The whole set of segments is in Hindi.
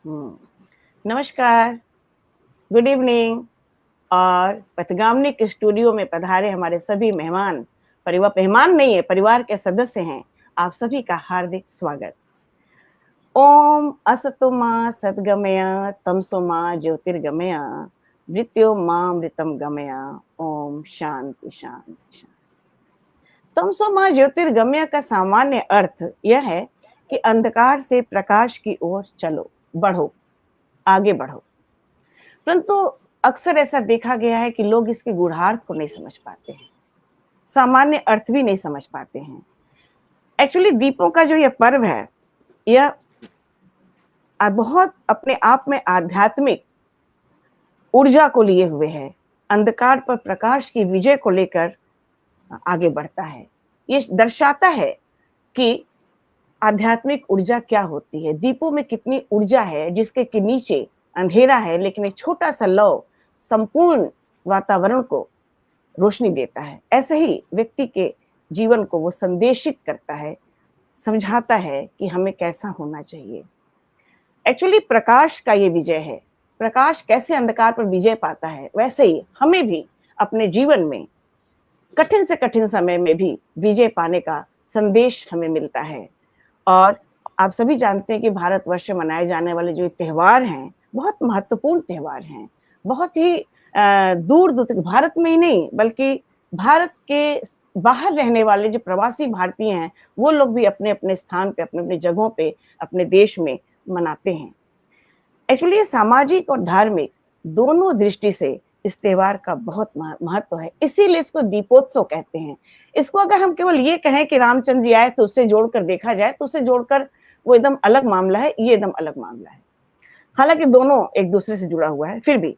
नमस्कार, गुड इवनिंग और पथगामनी के स्टूडियो में पधारे हमारे सभी मेहमान, मेहमान नहीं है, परिवार के सदस्य हैं, आप सभी का हार्दिक स्वागत। ओम असतो मा सद्गमय तमसो मा ज्योतिर्गमय मृत्योर्मामृतम गमय। ओम शांति शांति शांति। तमसो मा ज्योतिर्गमय का सामान्य अर्थ यह है कि अंधकार से प्रकाश की ओर चलो, बढ़ो, आगे बढ़ो। परंतु अक्सर ऐसा देखा गया है कि लोग इसके गूढ़ार्थ को नहीं समझ पाते हैं, सामान्य अर्थ भी नहीं समझ पाते हैं। एक्चुअली दीपों का जो यह पर्व है, यह बहुत अपने आप में आध्यात्मिक ऊर्जा को लिए हुए है, अंधकार पर प्रकाश की विजय को लेकर आगे बढ़ता है। ये दर्शाता है कि आध्यात्मिक ऊर्जा क्या होती है, दीपों में कितनी ऊर्जा है, जिसके कि नीचे अंधेरा है, लेकिन एक छोटा सा लौ संपूर्ण वातावरण को रोशनी देता है। ऐसे ही व्यक्ति के जीवन को वो संदेशित करता है, समझाता है कि हमें कैसा होना चाहिए। एक्चुअली प्रकाश का ये विजय है। प्रकाश कैसे अंधकार पर विजय पाता है, वैसे ही हमें भी अपने जीवन में कठिन से कठिन समय में भी विजय पाने का संदेश हमें मिलता है। और आप सभी जानते हैं कि भारतवर्ष में मनाए जाने वाले जो त्योहार हैं, बहुत महत्वपूर्ण त्योहार हैं। बहुत ही दूर दूर तक, भारत में ही नहीं बल्कि भारत के बाहर रहने वाले जो प्रवासी भारतीय हैं, वो लोग भी अपने अपने स्थान पे, अपने अपने जगहों पे, अपने देश में मनाते हैं। एक्चुअली ये सामाजिक और धार्मिक दोनों दृष्टि से इस त्योहार का बहुत महत्व है, इसीलिए इसको दीपोत्सव कहते हैं। इसको अगर हम केवल ये कहें कि रामचंद्र जी आए तो उससे जोड़कर देखा जाए, तो उससे जोड़कर वो एकदम अलग मामला है, ये एकदम अलग मामला है। हालांकि दोनों एक दूसरे से जुड़ा हुआ है, फिर भी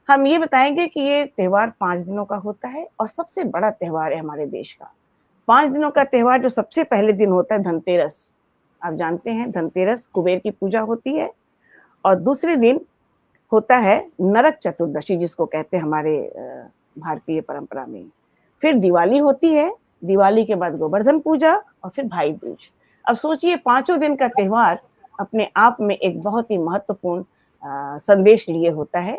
हम ये बताएंगे कि ये त्योहार 5 दिनों का होता है और सबसे बड़ा त्योहार है हमारे देश का। 5 दिनों का त्योहार, जो सबसे पहले दिन होता है धनतेरस। आप जानते हैं धनतेरस कुबेर की पूजा होती है, और दूसरे दिन होता है नरक चतुर्दशी, जिसको कहते हैं हमारे भारतीय परंपरा में। फिर दिवाली होती है, दिवाली के बाद गोवर्धन पूजा और फिर भाई दूज। अब सोचिए, 5 दिन का त्योहार अपने आप में एक बहुत ही महत्वपूर्ण संदेश लिए होता है।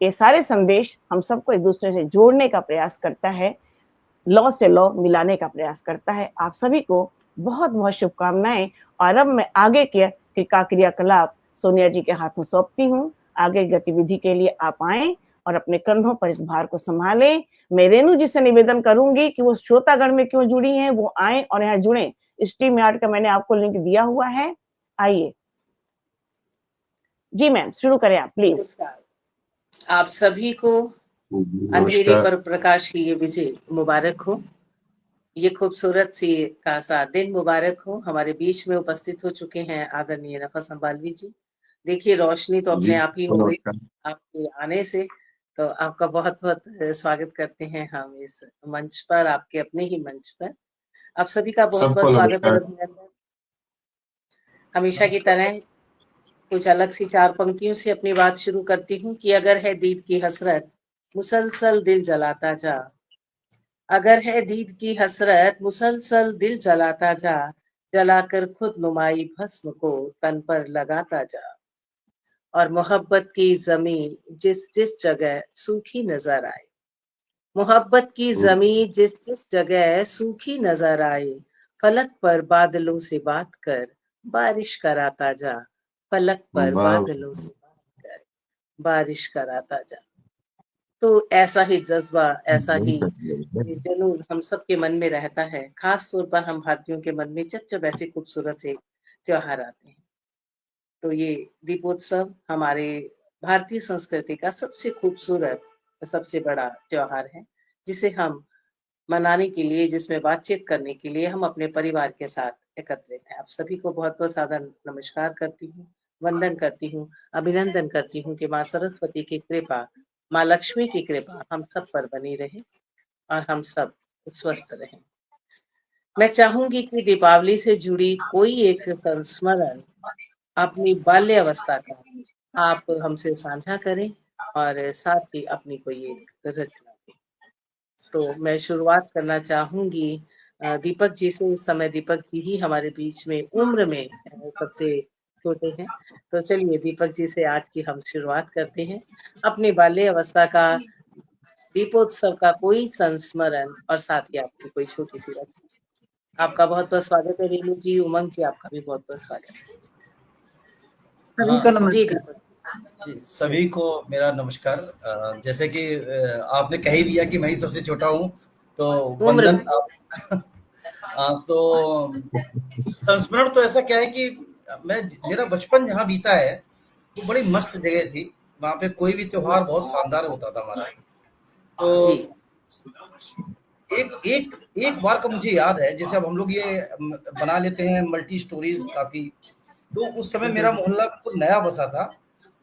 ये सारे संदेश हम सबको एक दूसरे से जोड़ने का प्रयास करता है, लौ से लौ मिलाने का प्रयास करता है। आप सभी को बहुत बहुत शुभकामनाएं। और अब मैं आगे के क्रियाकलाप सोनिया जी के हाथों सौंपती हूँ। आगे गतिविधि के लिए आप आए और अपने कंधों पर इस भार को संभालें। मैं रेणु जी से निवेदन करूंगी कि वो श्रोतागण में क्यों जुड़ी हैं, वो आए और यहाँ जुड़े। स्ट्रीम यार्ड का मैंने आपको लिंक दिया हुआ है, आइए। जी मैम, शुरू करें आप प्लीज। आप सभी को अंधेरे नमस्कार। पर प्रकाश की ये विजय मुबारक हो। ये खूबसूरत सी का सा दिन मुबारक हो। हमारे बीच में उपस्थित हो चुके हैं आदरणीय नफस अम्बालवी जी। देखिए, रोशनी तो जी अपने आप ही हो गई नमस्कार। आपके आने से। तो आपका बहुत बहुत स्वागत करते हैं हम इस मंच पर, आपके अपने ही मंच पर। आप सभी का बहुत सबको बहुत स्वागत और नमस्कार। अभिनंदन। हमेशा की तरह कुछ अलग सी 4 पंक्तियों से अपनी बात शुरू करती हूँ कि अगर है दीद की हसरत, मुसलसल दिल जलाता जा। अगर है दीद की हसरत, मुसलसल दिल जलाता जा। जलाकर खुद नुमाई भस्म को तन पर लगाता जा। और मोहब्बत की जमीन जिस जिस जगह सूखी नजर आए, मोहब्बत की जमीन जिस जिस जगह सूखी नजर आए, फलक पर बादलों से बात कर बारिश कराता जा। फलक पर वाह। बादलों से बात कर बारिश कराता जा। तो ऐसा ही जज्बा, ऐसा ही ये जुनून हम सबके मन में रहता है। खास तौर पर हम भारतीयों के मन में जब जब ऐसे खूबसूरत से त्योहार आते हैं। तो ये दीपोत्सव हमारे भारतीय संस्कृति का सबसे खूबसूरत, सबसे बड़ा त्योहार है, जिसे हम मनाने के लिए, जिसमें बातचीत करने के लिए हम अपने परिवार के साथ एकत्रित हैं। आप सभी को बहुत बहुत सादर नमस्कार करती हूँ, वंदन करती हूँ, अभिनंदन करती हूँ कि माँ सरस्वती की कृपा, माँ लक्ष्मी की कृपा हम सब पर बनी रहे और हम सब स्वस्थ रहें। मैं चाहूंगी कि दीपावली से जुड़ी कोई एक संस्मरण अपनी बाल्यावस्था का आप हमसे साझा करें और साथ ही अपनी कोई एक रचना दें। तो मैं शुरुआत करना चाहूंगी दीपक जी से। इस समय दीपक जी ही हमारे बीच में उम्र में सबसे छोटे हैं। तो चलिए दीपक जी से आज की हम शुरुआत करते हैं। अपनी बाल्य अवस्था का, दीपोत्सव का कोई संस्मरण और साथ ही आपकी कोई छोटी-सी रचना। आपका बहुत-बहुत स्वागत है रेणु जी, उमंग जी आपका भी बहुत-बहुत स्वागत है। सभी को जी नमस्कार। दीपक। जी, सभी को मेरा नमस्कार। जैसे कि आपने कह ही दिया कि मैं ही सबसे छोटा हूँ, तो उम्र वंदन में आप। तो संस्मरण तो ऐसा क्या है कि मैं मेरा बचपन जहाँ बीता है, वो बड़ी मस्त जगह थी। वहाँ पे कोई भी त्योहार बहुत शानदार होता था हमारा। जी। तो एक एक एक बार का मुझे याद है, जैसे अब हम लोग ये बना लेते हैं मल्टी स्टोरीज काफी। तो उस समय मेरा मोहल्ला बिल्कुल नया बसा था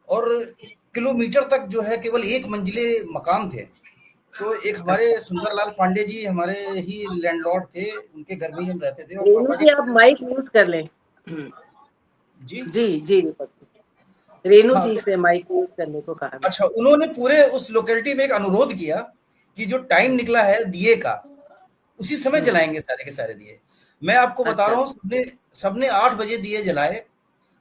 और किलोमीटर तक जो है केवल एक मंजिले मकान थे। तो एक हमारे अच्छा। सुंदरलाल पांडे जी हमारे ही लैंडलॉर्ड थे, उनके घर में ही हम रहते थे और रेणु पापा जी के। आप माइक म्यूट कर लें। जी। जी, जी दीपक जी। रेणु हाँ, जी तो से माइक म्यूट करने को कहा अच्छा, मैंने। उन्होंने पूरे उस लोकेलिटी में एक अनुरोध किया कि जो टाइम हुँ, निकला है दिए का, उसी समय हुँ। जलाएंगे सारे के सारे दिए। मैं आपको बता अच्छा। रहा हूँ, सबने सबने 8 बजे दिए जलाए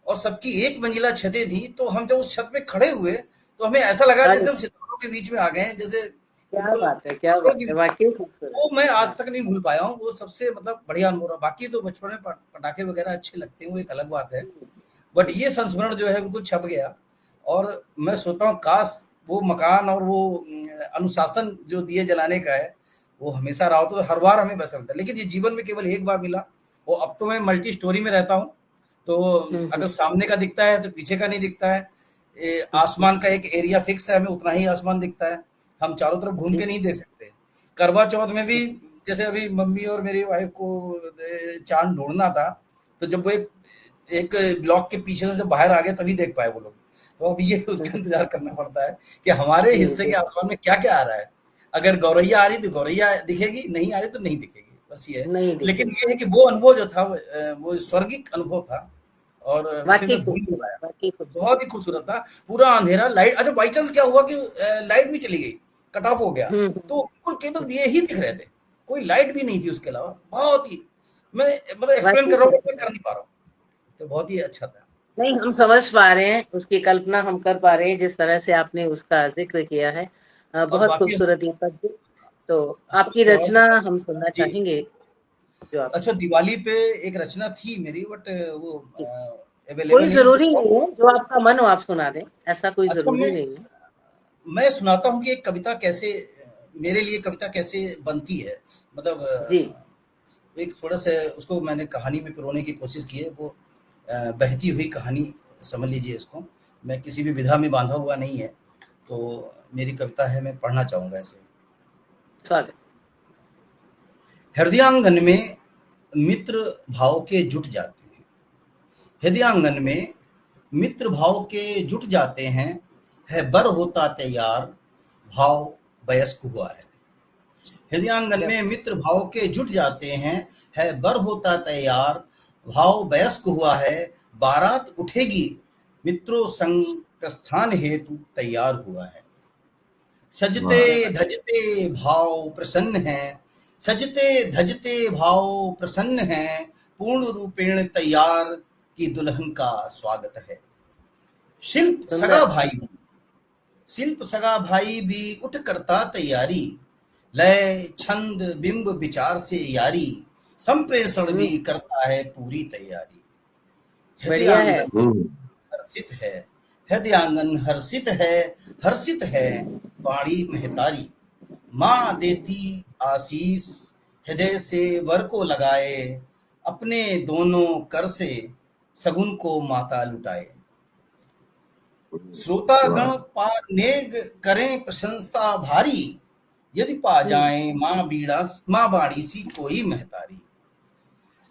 और सबकी एक मंजिला छतें थी। तो हम जब उस छत पे खड़े हुए तो हमें ऐसा लगा अरे जैसे हम सितारों के बीच में आ गए हैं, जैसे क्या बिल्कुल बात है, क्या तारों बात की। है! वाक़ई खूबसूरत। वो मैं आज हाँ। तक नहीं भूल पाया हूँ, वो सबसे मतलब बढ़िया अनुभव रहा। बाकी तो बचपन में पटाखे वगैरह अच्छे लगते हैं, वो एक अलग बात है। हुँ, बट हुँ, ये संस्मरण जो है बिल्कुल छप गया। और मैं सोचता हूँ काश वो मकान और वो अनुशासन जो दिए जलाने का है, वो हमेशा रहा होता तो हर बार हमें पसंद था। लेकिन ये जीवन में केवल एक बार मिला। वो अब तो मैं मल्टी स्टोरी में रहता हूँ, तो हुँ, हुँ, अगर सामने का दिखता है तो पीछे का नहीं दिखता है। हुँ। आसमान का एक एरिया फिक्स है, हमें उतना ही आसमान दिखता है। हम चारों तरफ घूम जी, के नहीं देख सकते। करवा चौथ में भी जी, जैसे अभी मम्मी और मेरी वाइफ को चाँद ढूँढना था, तो जब वो एक एक ब्लॉक के पीछे से जब बाहर आ गए तभी देख पाए वो लोग। तो अब ये उसका इंतज़ार करना पड़ता है कि हमारे जी, हिस्से के बिल्कुल। आसमान में क्या-क्या आ रहा है। अगर गौरैया आ रही तो गौरैया दिखेगी, नहीं आ रही तो नहीं दिखेगी, बस ये है। नहीं लेकिन दिखेगी। ये है कि वो अनुभव जो था वो स्वर्गिक अनुभव था और उसे वाक़ई मैं भूल नहीं खूबसूरत, पाया। वाक़ई खूबसूरत। बहुत ही खूबसूरत था। पूरा अंधेरा, लाइट। अच्छा, बाई चांस क्या हुआ कि लाइट भी चली गई, कट ऑफ हो गया। हुँ, तो हुँ, बिल्कुल केवल हुँ। दिए ही दिख रहे थे। कोई लाइट भी नहीं थी उसके अलावा। बहुत ही, मैं मतलब एक्सप्लेन वाक़ई कर रहा हूँ बट मैं खूबसूरत। कर नहीं पा रहा हूँ। तो बहुत ही अच्छा था। नहीं, हम समझ पा रहे हैं, उसकी कल्पना हम कर पा रहे हैं जिस तरह से आपने उसका ज़िक्र किया है। और बहुत बाकी खूबसूरत दीपक जी। तो कुछ आपकी त्योहार रचना के बारे हम सुनना में। जी। चाहेंगे, जो आप अच्छा, दिवाली पे एक रचना थी मेरी, बट वो जी, कोई अवेलेबल नहीं है ज़रूरी कुछ और। नहीं है, जो आपका मन हो आप सुना दें, ऐसा कोई अच्छा, ज़रूरी नहीं है। मैं सुनाता हूँ कि एक कविता कैसे, मेरे लिए कविता कैसे बनती है। मतलब जी, एक थोड़ा-सा उसको मैंने कहानी में पिरोने की कोशिश की है। वो बहती हुई कहानी समझ लीजिए इसको। मैं किसी भी विधा में बाँधा हुआ नहीं है। तो मेरी कविता है, मैं पढ़ना चाहूँगा इसे। स्वागत। हृदयांगन में मित्र भाव के जुट जाते हैं। हृदयांगन में मित्र भाव के जुट जाते हैं। है बर होता तैयार, भाव वयस्क हुआ है। हृदयांगन क्या में मित्र भाव के जुट जाते हैं। है बर होता तैयार, भाव वयस्क हुआ है। बारात उठेगी, मित्रों संग प्रस्थान हेतु तैयार हुआ है। सजते क्या बात धजते भाव प्रसन्न हैं। सजते धजते भाव प्रसन्न हैं। पूर्ण रूपेण तैयार की दुल्हन का स्वागत है। शिल्प सुंदर। सगा भाई भी शिल्प सगा भाई भी उठ करता तैयारी। लय छंद बिंब विचार से यारी, संप्रेषण हुँ, भी करता है पूरी तैयारी। बढ़िया है। हृदयांगन हर्षित है। हृदयांगन हर्षित है। हर्षित है बाणी महतारी। माँ देती आशीष, हृदय से वर को लगाए। अपने दोनों कर से सगुन को माता लुटाए। श्रोतागण पा नेग करें प्रशंसा भारी। यदि पा हुँ, जाएं माँ बाड़ी सी कोई महतारी।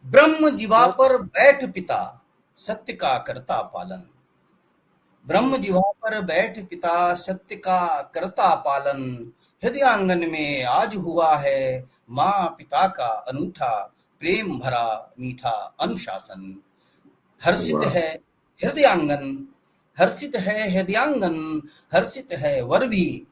ब्रह्म जीवा बहुत पर बैठ पिता, सत्य का करता पालन। हुँ, ब्रह्म जीवा पर बैठ पिता, सत्य का करता पालन। हृदयांगन में आज हुआ है माँ पिता का अनूठा, प्रेम भरा मीठा अनुशासन। हर्षित है हृदयांगन, हर्षित है हृदयांगन, हर्षित है वर भी।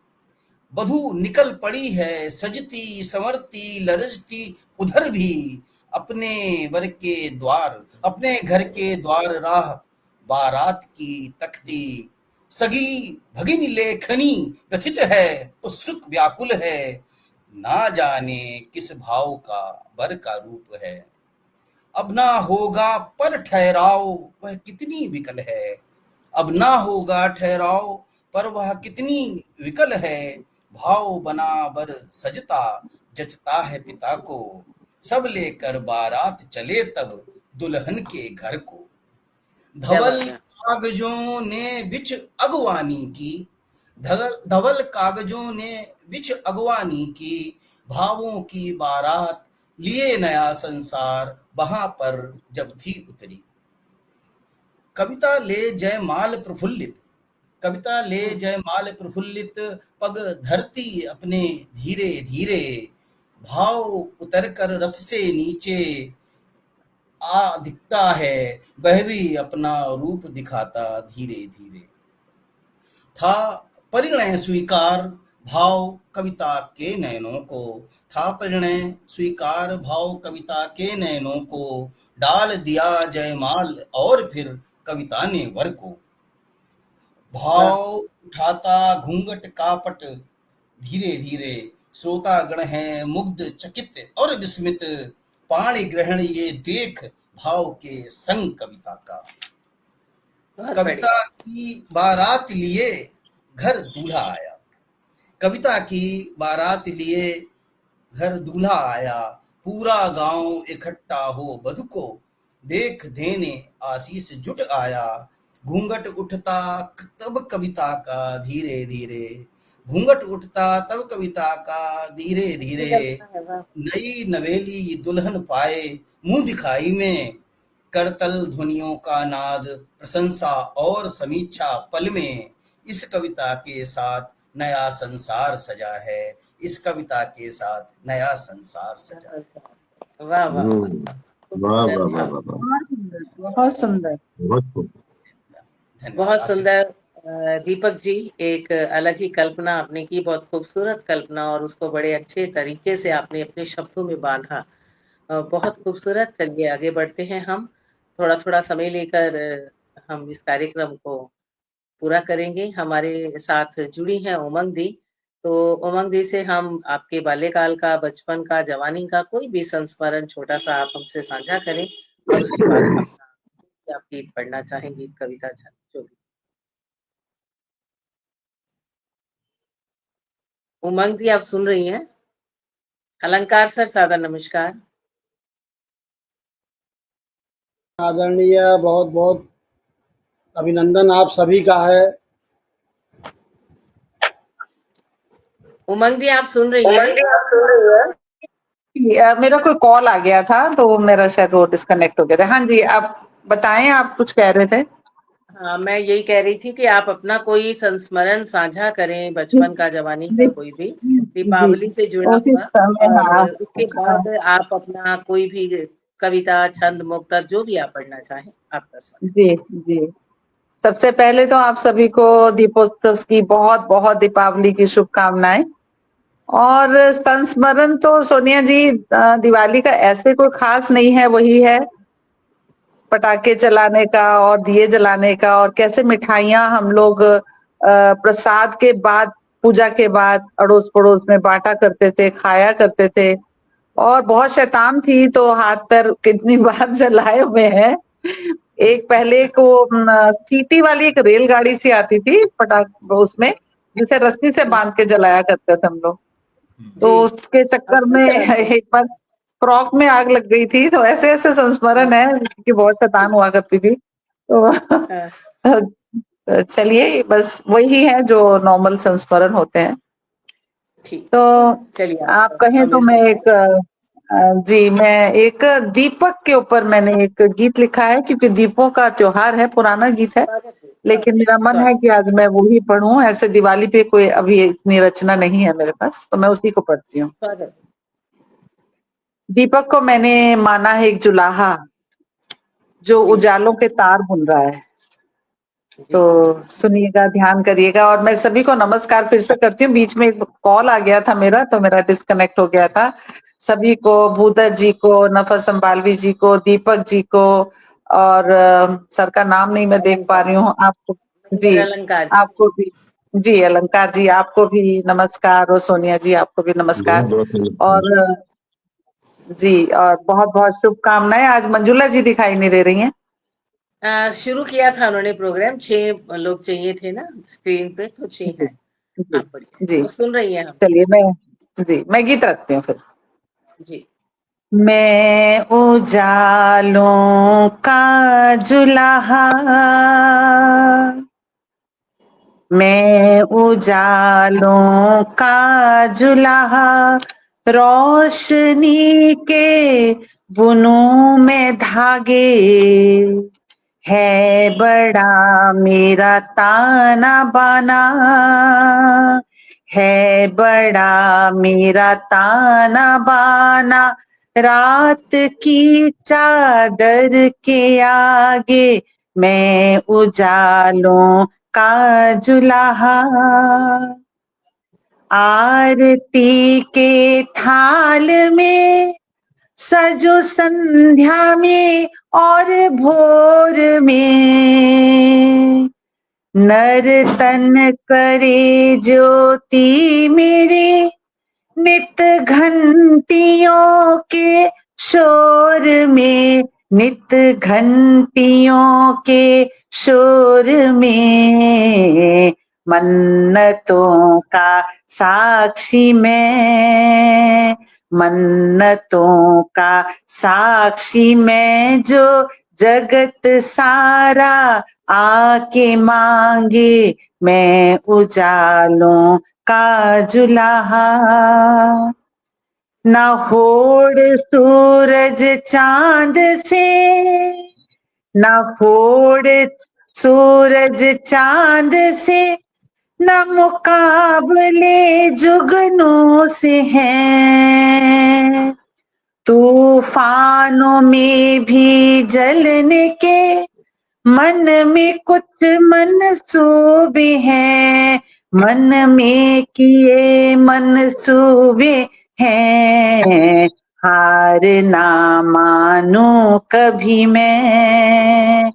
वधू निकल पड़ी है सजती संवरती लरजती उधर भी। अपने वर के द्वार, अपने घर के द्वार राह बारात की तख्ती, सगी भगिनी लेखनी व्यथित है, उत्सुक व्याकुल है, ना जाने किस भाव का बर का रूप है। अब ना होगा पर ठहराव वह कितनी विकल है, अब ना होगा ठहराव पर वह कितनी विकल है। भाव बना बर सजता जचता है पिता को, सब लेकर बारात चले तब दुल्हन के घर को। क्या धवल बात है। कागजों ने बिछ अगवानी की, धवल कागजों ने बिछ अगवानी की, भावों की बारात लिए नया संसार वहां पर जब थी उतरी। कविता ले जयमाल प्रफुल्लित, कविता ले जयमाल प्रफुल्लित, पग धरती अपने धीरे धीरे, भाव उतर कर रथ से नीचे आ दिखता है, वह भी अपना रूप दिखाता धीरे धीरे। था परिणय स्वीकार भाव कविता के नयनों को, था परिणय स्वीकार भाव कविता के नयनों को, डाल दिया जयमाल और फिर कविता ने वर को। भाव उठाता घूंघट कापट धीरे धीरे, श्रोतागण हैं मुग्ध चकित और विस्मित, पाणि ग्रहण ये देख भाव के संग कविता का। बहुत कविता बढ़िया। की बारात लिए घर दूल्हा आया, कविता की बारात लिए घर दूल्हा आया, पूरा गांव इकट्ठा हो वधु को देख देने आशीष जुट आया। घूंघट उठता तब कविता का धीरे धीरे, घूंघट उठता तब कविता का धीरे धीरे, नई नवेली दुल्हन पाए मुंह दिखाई में, करतल ध्वनियों का नाद प्रशंसा और समीक्षा पल में, इस कविता के साथ नया संसार सजा है, इस कविता के साथ नया संसार सजा है। वाह वाह वाह, वाह वाह वाह वाह वाह, बहुत सुंदर। बहुत खूब। धन्यवाद। बहुत सुंदर। दीपक जी, एक अलग ही कल्पना आपने की, बहुत खूबसूरत कल्पना, और उसको बड़े अच्छे तरीके से आपने अपने शब्दों में बांधा। बहुत खूबसूरत। चलिए आगे बढ़ते हैं। हम थोड़ा थोड़ा समय लेकर हम इस कार्यक्रम को पूरा करेंगे। हमारे साथ जुड़ी हैं उमंग दी। तो उमंग दी से हम आपके बाल्यकाल का, बचपन का, जवानी का कोई भी संस्मरण छोटा सा आप हमसे साझा करें, और उसके बाद अपना आप गीत पढ़ना चाहेंगी, कविता जो भी। उमंग जी, आप सुन रही हैं? अलंकार सर, सादर नमस्कार। आदरणीय, बहुत बहुत अभिनंदन आप सभी का है। उमंग जी, आप सुन रही हैं? मेरा कोई कॉल आ गया था तो मेरा शायद वो डिस्कनेक्ट हो गया था। हाँ जी, आप बताएं, आप कुछ कह रहे थे। हाँ, मैं यही कह रही थी कि आप अपना कोई संस्मरण साझा करें, बचपन का, जवानी का, जी कोई भी जी, दीपावली से जुड़ा उसी हुआ, समय, और हाँ उसके बाद आप अपना कोई भी कविता, छंद, मुक्तक जो भी आप पढ़ना चाहें, आपका स्वागत। जी जी। सबसे पहले तो आप सभी को दीपोत्सव की बहुत बहुत दीपावली की शुभकामनाएं। और संस्मरण तो सोनिया जी, दिवाली का ऐसे कोई खास नहीं है, वही है पटाखे चलाने का और दिए जलाने का, और कैसे मिठाइयाँ हम लोग प्रसाद के बाद, पूजा के बाद अड़ोस पड़ोस में बांटा करते थे, खाया करते थे। और बहुत शैतान थी तो हाथ पैर कितनी बार जलाए हुए हैं। एक पहले को सीटी वाली एक रेलगाड़ी सी आती थी पटाख उसमें, जिसे रस्सी से बांध के जलाया करते थे हम लोग। तो जी, उसके चक्कर में एक बार फ्रॉक में आग लग गई थी। तो ऐसे ऐसे संस्मरण है कि बहुत शैतान हुआ करती थी। तो चलिए, बस वही है जो नॉर्मल संस्मरण होते हैं। ठीक। तो चलिए आप कहें तो मैं एक जी, मैं एक दीपक के ऊपर मैंने एक गीत लिखा है, क्योंकि दीपों का त्योहार है, पुराना गीत है, लेकिन मेरा मन है कि आज मैं वो ही पढ़ूं। ऐसे दिवाली पे कोई अभी इतनी रचना नहीं है मेरे पास, तो मैं उसी को पढ़ती हूँ। दीपक को मैंने माना है एक जुलाहा, जो उजालों के तार बुन रहा है। तो सुनिएगा, ध्यान करिएगा। और मैं सभी को नमस्कार फिर से करती हूँ। बीच में एक कॉल आ गया था मेरा, तो मेरा डिस्कनेक्ट हो गया था। सभी को, भूदत्त जी को, नफस संबालवी जी को, दीपक जी को, और सर का नाम नहीं मैं देख पा रही हूँ। आपको जी, अलंकार आपको भी जी, अलंकार जी आपको भी नमस्कार, और सोनिया जी आपको भी नमस्कार। और जी, और बहुत बहुत शुभकामनाएं। आज मंजुला जी दिखाई नहीं दे रही हैं। शुरू किया था उन्होंने प्रोग्राम, 6 लोग चाहिए थे ना स्क्रीन पे, तो 6 जी हैं। जी आप पढ़िए, जी, वो सुन रही हैं हम। चलिए मैं गीत रखती हूँ फिर। जी। मैं उजालों का जुलाहा, मैं उजालों का जुलाहा, रोशनी के बुनूं में धागे, है बड़ा मेरा ताना बाना, है बड़ा मेरा ताना बाना, रात की चादर के आगे मैं उजालों का जुलाहा, आरती के थाल में सजो संध्या में और भोर में, नर्तन करे ज्योति मेरे नित घंटियों के शोर में, नित घंटियों के शोर में, मन्नतों का साक्षी मैं, मन्नतों का साक्षी मैं, जो जगत सारा आके मांगे मैं उजालों का जुलाहा, न होड़ सूरज चांद से, न होड़ सूरज चांद से, न मुकाबले जुगनों से हैं, तूफानों में भी जलने के मन में कुछ मनसूबे हैं, मन में किए मनसूबे हैं, हार ना मानूं कभी मैं,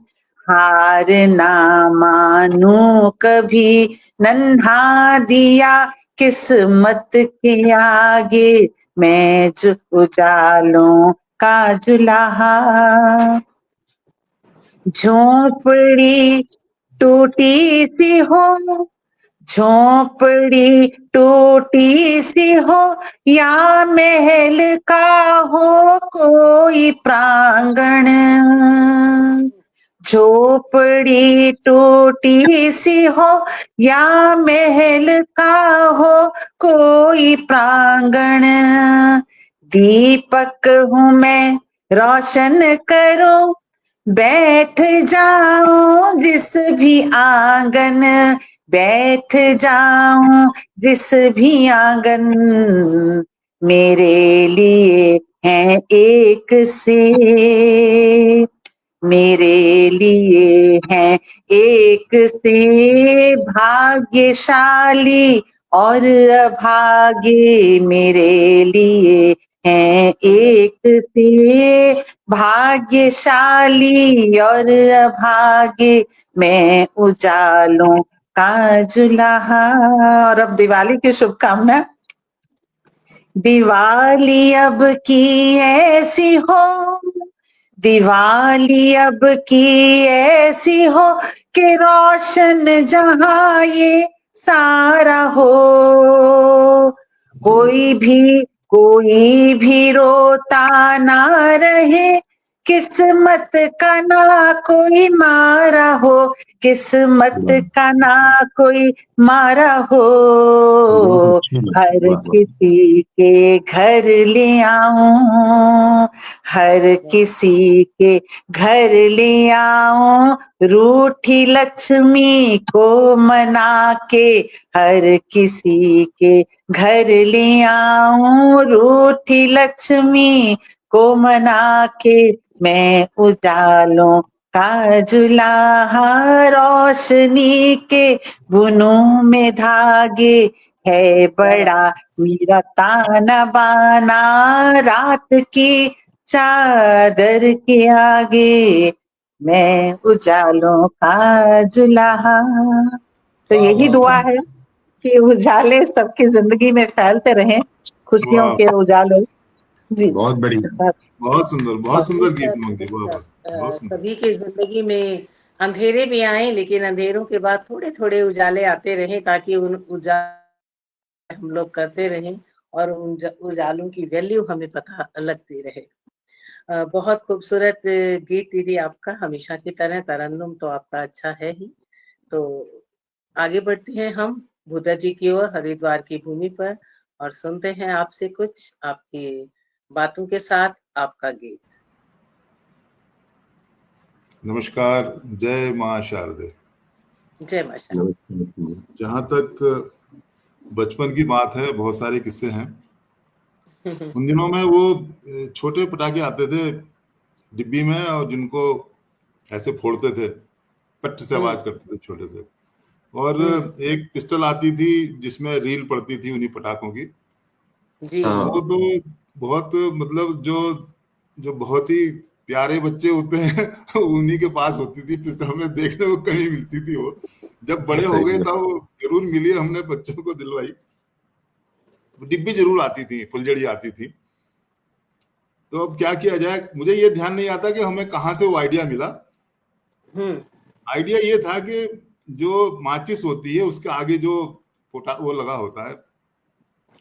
हार ना मानूं कभी, नन्हा दिया किस्मत के आगे मैं जो उजालों का जुलाहा, झोपड़ी टूटी सी हो, झोपड़ी टूटी सी हो, या महल का हो कोई प्रांगण, झोपड़ी टूटी सी हो, या महल का हो कोई प्रांगण, दीपक हूँ मैं रोशन करूं, बैठ जाऊं जिस भी आंगन, बैठ जाऊं जिस भी आंगन, मेरे लिए हैं एक से, मेरे लिए हैं एक से, भाग्यशाली और अभागे मेरे लिए हैं एक से, भाग्यशाली और अभागे मैं उजालों का जुलाहा। और अब दिवाली की शुभकामना। दिवाली अब की ऐसी हो, दिवाली अब की ऐसी हो, कि रोशन जहां ये सारा हो, कोई भी रोता ना रहे, किस्मत का ना कोई मारा हो, किस्मत का ना कोई मारा हो, हर किसी के घर ले आऊं, हर किसी के घर ले आऊं, रूठी लक्ष्मी को मना के हर किसी के घर ले आऊं, रूठी लक्ष्मी को मना के मैं उजालों का जुलाहा, रोशनी के बुनों में धागे, है बड़ा मेरा ताना बाना, रात की चादर के आगे मैं उजालों का जुलाहा। तो वाह यही वाह दुआ वाह है कि उजाले सबकी जिंदगी में फैलते रहें, खुशियों वाह, के उजाले। जी, बहुत बढ़िया, बस बहुत सुंदर गीत बेशक मंगी, वाह वाह, बहुत बेशक सुंदर। सभी की जिंदगी में अंधेरे भी आए, लेकिन अंधेरों के बाद थोड़े थोड़े उजाले आते रहे, ताकि उन उजाले हम लोग करते रहें और उन उजालों की वैल्यू हमें पता लगती रहे। बहुत खूबसूरत गीत दीदी आपका, हमेशा की तरह तरन्नुम तो आपका अच्छा है ही। तो आगे बढ़ते हैं हम बुद्धा जी की ओर, हरिद्वार की भूमि पर, और सुनते हैं आपसे कुछ आपकी बातों के साथ आपका गीत। नमस्कार, जय माँ शारदे। जय मां शारदा। नमस्कार। जहाँ तक बचपन की बात है, बहुत सारे किस्से हैं। उन दिनों में वो छोटे पटाखे आते थे डिब्बी में, और जिनको ऐसे फोड़ते थे, पट से आवाज करते थे छोटे से। और एक पिस्टल आती थी जिसमें रील पड़ती थी उन्हीं पटाखों की। जी हाँ, वो तो बहुत, मतलब जो जो बहुत ही प्यारे बच्चे होते हैं उन्हीं के पास होती थी पिस्टल। हमें देखने को कहीं मिलती थी वो। जब बड़े हो सही गए है। तब वो जरूर मिली, हमने बच्चों को दिलवाई। डिब्बी जरूर आती थी, फुलझड़ी आती थी। तो अब क्या किया जाए, मुझे ये ध्यान नहीं आता कि हमें कहाँ से वो आइडिया मिला। हम्म आइडिया ये था कि जो माचिस होती है उसके आगे जो वो लगा होता है,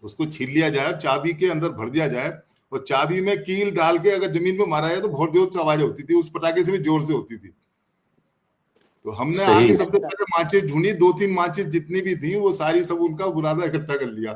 उसको छील लिया जाए, चाबी के अंदर भर दिया जाए, और चाबी में कील डाल के अगर जमीन में मारा जाए तो बहुत जोर से आवाज होती थी। उस पटाखे से भी जोर से होती थी। तो हमने सही आके है। सबसे पहले माचिस ढूंढी, 2-3 माचिस जितनी भी थी वो सारी सब उनका बुरादा इकट्ठा कर लिया,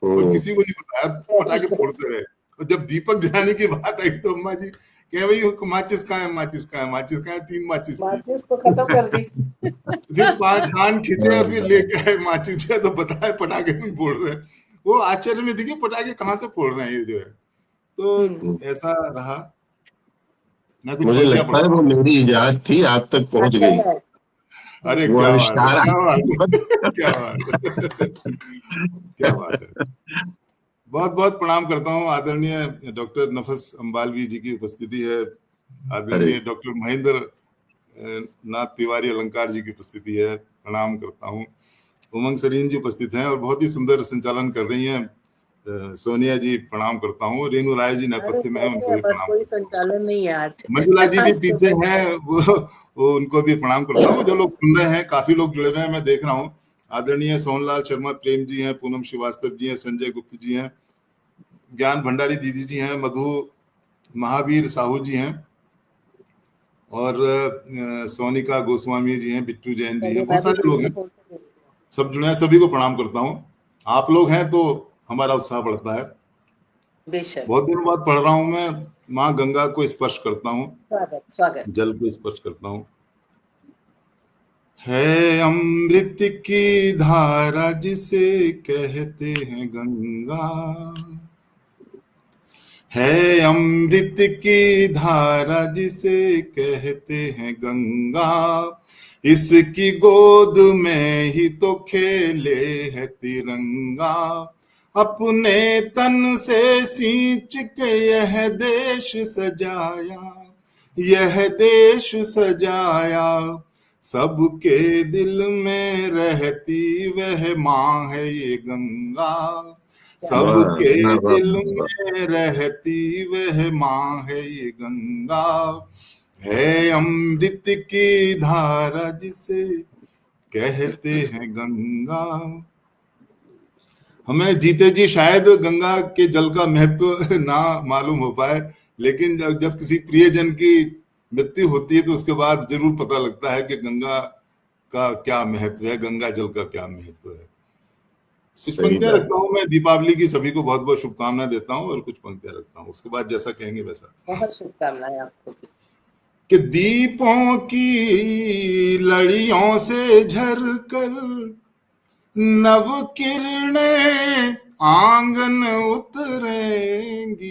और हम्म, किसी को नहीं बताया, पटाखे फोड़ते रहे। और जब दीपक जलाने की बात आई तो अम्मा जी कहे, भाई माचिस कहाँ है, माचिस कहाँ है, माचिस कहाँ है? 3 माचिस थी। माचिस को खत्म कर दी। फिर कान खींचे, फिर लेके आए माचिस है, तो बताए पटाखे नहीं फोड़ रहे हैं। वो आश्चर्य में थी कि पटाखे कहाँ से फोड़ रहे हैं ये जो है। तो ऐसा रहा। मैं कुछ मुझे पंक्तियां लगता है पढ़ता वो हूँ। मेरी याद थी, आप तक पहुंच अच्छा गई। है। अरे वो क्या बात है, आविष्कार क्या बात है, क्या बात है, क्या बात है। बहुत बहुत प्रणाम करता हूँ। आदरणीय डॉक्टर नफस अम्बालवी जी की उपस्थिति है, अरे आदरणीय डॉक्टर महेंद्र नाथ तिवारी अलंकार जी की उपस्थिति है, प्रणाम करता हूँ। उमंग सरीन जी उपस्थित हैं और बहुत ही सुंदर संचालन कर रही हैं। सोनिया जी प्रणाम करता हूँ। रेणु राय जी अरे नेपथ्य में है, कैसे उनको है, भी बस प्रणाम कोई करता हूँ। संचालन नहीं है आज। मंजुला जी भी आज तो पीछे बस हैं, वो उनको भी प्रणाम करता हूँ। जो लोग सुन रहे हैं, काफी लोग जुड़े हुए हैं, मैं देख रहा हूँ। आदरणीय सोनलाल शर्मा प्रेम जी हैं, पूनम श्रीवास्तव जी हैं, संजय गुप्त जी हैं, ज्ञान भंडारी दीदी जी हैं, मधु महावीर साहू जी हैं, और सोनिका गोस्वामी जी हैं, बिट्टू जैन जी चलिए, हैं, बहुत मैं भी सारे बीच लोग में हैं, बोलते हूँ। सब जुड़े हैं। सभी को प्रणाम करता हूँ। आप लोग हैं तो हमारा उत्साह बढ़ता है। बेशक, बहुत दिनों बाद पढ़ रहा हूँ मैं। माँ गंगा को स्पर्श करता हूँ, स्वागत स्वागत। जल को स्पर्श करता हूँ। है अमृत की धारा जिसे कहते हैं गंगा, है अमृत की धारा जिसे कहते हैं गंगा, इसकी गोद में ही तो खेले है तिरंगा। अपने तन से सींच के यह देश सजाया, यह देश सजाया, सबके दिल में रहती वह माँ है ये गंगा, वाह सबके वाह वाह दिल वाह। में रहती वह माँ है ये गंगा, है अमृत की धारा जिसे कहते हैं गंगा। हमें जीते जी शायद गंगा के जल का महत्व ना मालूम हो पाए, लेकिन जब किसी प्रियजन की मृत्यु होती है तो उसके बाद जरूर पता लगता है कि गंगा का क्या महत्व है, गंगा जल का क्या महत्व है। कुछ सही पंक्तियां बात। रखता हूँ मैं। दीपावली की सभी को बहुत बहुत शुभकामनाएं देता हूँ, और कुछ पंक्तियां रखता हूँ, उसके बाद जैसा कहेंगे वैसा। बहुत शुभकामनाएं आपको भी। कि दीपों की लड़ियों से झर कर नव किरणें आंगन उतरेंगी,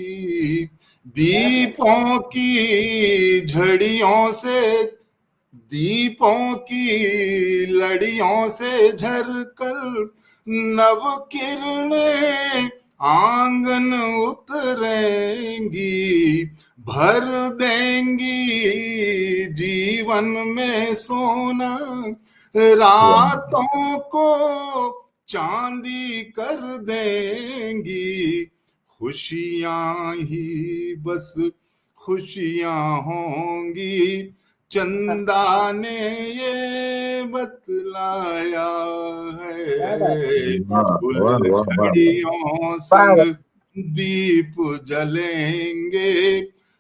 दीपों की झड़ियों से, दीपों की लड़ियों से झर कर नव किरणें आंगन उतरेंगी, भर देंगी जीवन में सोना, रातों को चांदी कर देंगी, खुशियां ही बस खुशियां होंगी, चंदा ने ये बतलाया है। फुलझड़ियों संग दीप जलेंगे,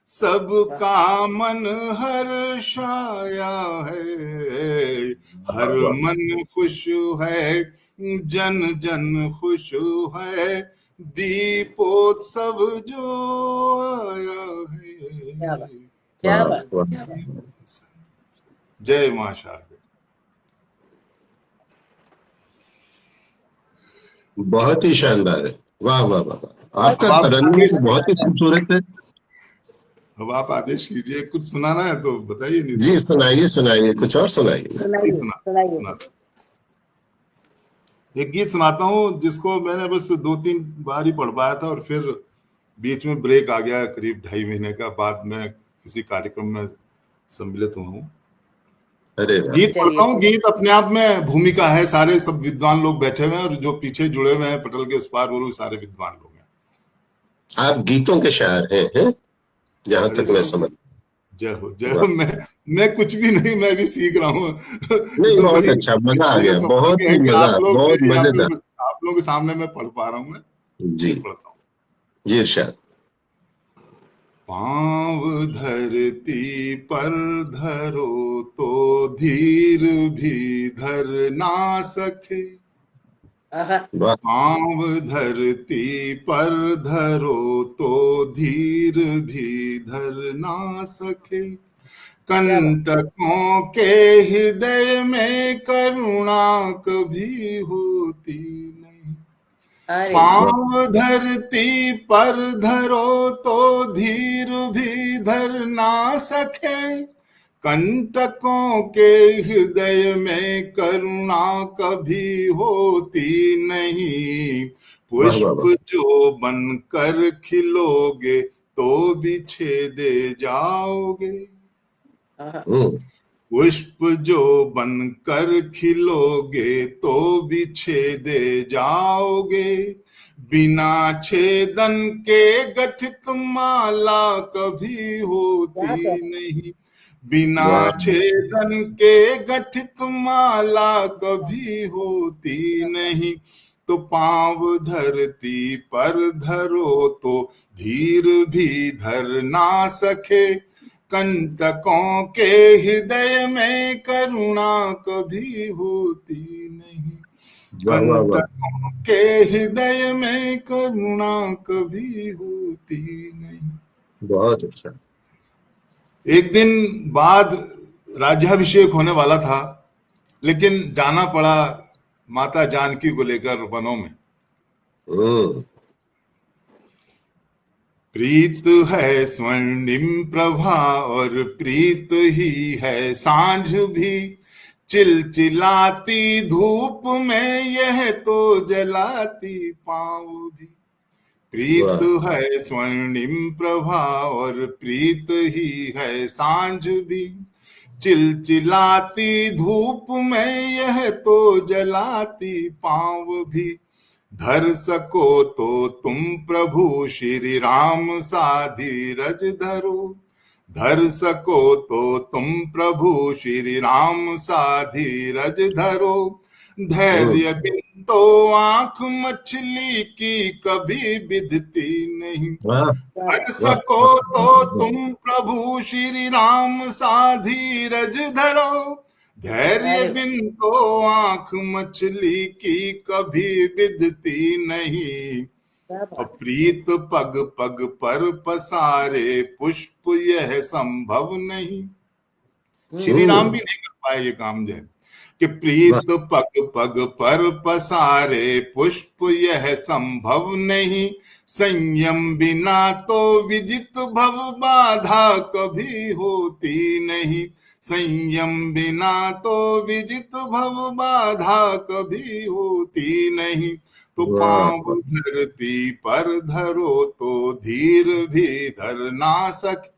सबका मन हर्षाया है। हर मन खुश है, जन जन खुश है, दीपोत्सव जो आया है। क्या बात। जय मां शारदे। बहुत ही शानदार है, वाह वाह वाह वाह। आपका तरन्नुम बहुत ही खूबसूरत है। अब आप आदेश कीजिए, कुछ सुनाना है तो बताइए। नहीं जी सुनाइए सुनाइए, कुछ और सुनाइए। एक गीत सुनाता हूँ जिसको मैंने बस 2-3 बार ही पढ़ पाया था और फिर बीच में ब्रेक आ गया, करीब 2.5 महीने का। बाद में किसी कार्यक्रम में सम्मिलित हुआ हूँ। अरे गीत पढ़ता हूँ। गीत अपने आप में भूमिका है। सारे सब विद्वान लोग बैठे हुए हैं और जो पीछे जुड़े हुए हैं पटल के उस पार, वो सारे विद्वान लोग हैं। आप गीतों के शायर हैं? जहां तक मैं समझ। जय हो। मैं कुछ भी नहीं, मैं भी सीख रहा हूँ। नहीं, बहुत अच्छा, मजा आ गया, बहुत ही मजा, बहुत मजेदार। आप लोगों के सामने मैं पढ़ पा रहा हूँ। मैं जी पढ़ता हूँ। जी इरशाद। पांव धरती पर धरो तो धीर भी धर ना सके, पांव धरती पर धरो तो धीर भी धर ना सके, कंटकों के हृदय में करुणा कभी होती नहीं। पांव धरती पर धरो तो धीर भी धर ना सके, कंटकों के हृदय में करुणा कभी होती नहीं। पुष्प जो बनकर खिलोगे तो बिछेदे जाओगे, पुष्प जो बनकर खिलोगे तो बिछेदे जाओगे, बिना छेदन के गठित माला कभी होती नहीं, बिना छेदन के गठित माला कभी होती नहीं। तो पांव धरती पर धरो तो धीर भी धर ना सके, कंटकों के हृदय में करुणा कभी होती नहीं, कंटकों के हृदय में करुणा कभी होती नहीं। बहुत अच्छा। एक दिन बाद राज्याभिषेक होने वाला था, लेकिन जाना पड़ा माता जानकी को लेकर वनों में। प्रीत है स्वर्णिम प्रभा और प्रीत ही है सांझ भी, चिलचिलाती धूप में यह तो जलाती पांव भी। प्रीत है स्वर्णिम प्रभा और प्रीत ही है सांझ भी, चिलचिलाती धूप में यह तो जलाती पांव भी। धर सको तो तुम प्रभु श्री राम सा धीरज धरो, धर सको तो तुम प्रभु श्री राम सा धीरज धरो, धैर्य बिन तो आंख मछली की कभी बिधती नहीं। धर सको तो तुम प्रभु श्री राम सा धीरज धरो, धैर्य बिन तो आंख मछली की कभी बिधती नहीं। प्रीत पग पग पर पसारे पुष्प यह संभव नहीं। श्री राम भी नहीं कर पाए ये काम जो कि प्रीत पग पग पर पसारे पुष्प यह संभव नहीं। संयम बिना तो विजित भव बाधा कभी होती नहीं, संयम बिना तो विजित भव बाधा कभी होती नहीं। तो पांव धरती पर धरो तो धीर भी धर ना सके,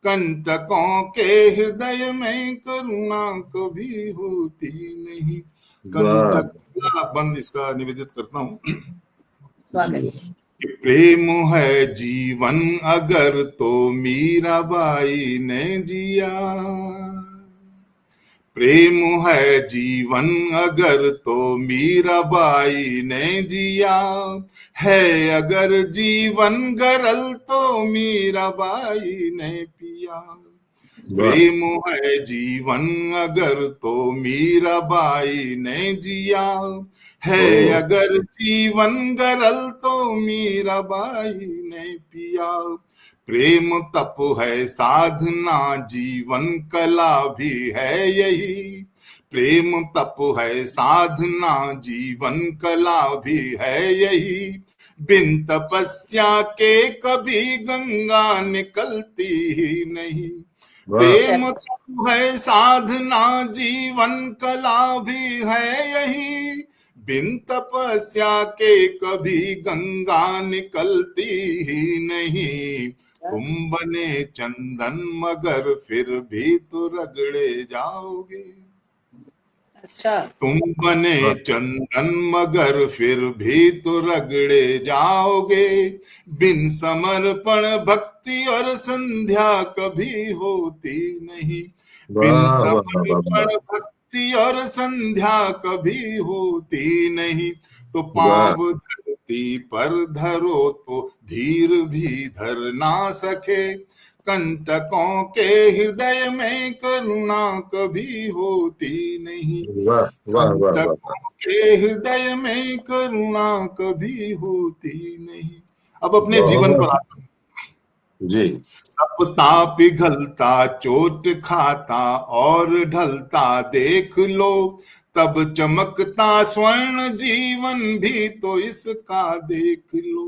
कंटकों के हृदय में करुणा कभी होती नहीं। कंटक का बंद इसका निवेदित करता हूँ कि प्रेम है जीवन अगर तो मीराबाई ने जिया, प्रेम है जीवन अगर तो मीराबाई ने जिया, है अगर जीवन गरल तो मीराबाई ने पिया। प्रेम है जीवन अगर तो मीराबाई ने जिया, है अगर जीवन गरल तो मीराबाई ने पिया। प्रेम तप है साधना जीवन कला भी है यही, प्रेम तप है साधना जीवन कला भी है यही। बिन तपस्या के कभी गंगा निकलती ही नहीं। प्रेम तप है साधना जीवन कला भी है यही, बिन तपस्या के कभी गंगा निकलती ही नहीं। तुम बने चंदन मगर फिर भी तो रगड़े जाओगे, अच्छा, तुम बने चंदन मगर फिर भी तो रगड़े जाओगे। बिन समर्पण भक्ति और संध्या कभी होती नहीं, बिन समर्पण भक्ति और संध्या कभी होती नहीं। तो पांव धरती पर धरो तो धीर भी धर ना सके, कंटकों के हृदय में करुणा कभी होती नहीं। कंटकों के हृदय में करुणा कभी होती नहीं। अब अपने जीवन पर आता हूं जी। तपता पिघलता चोट खाता और ढलता देख लो, तब चमकता स्वर्ण जीवन भी तो इसका देख लो।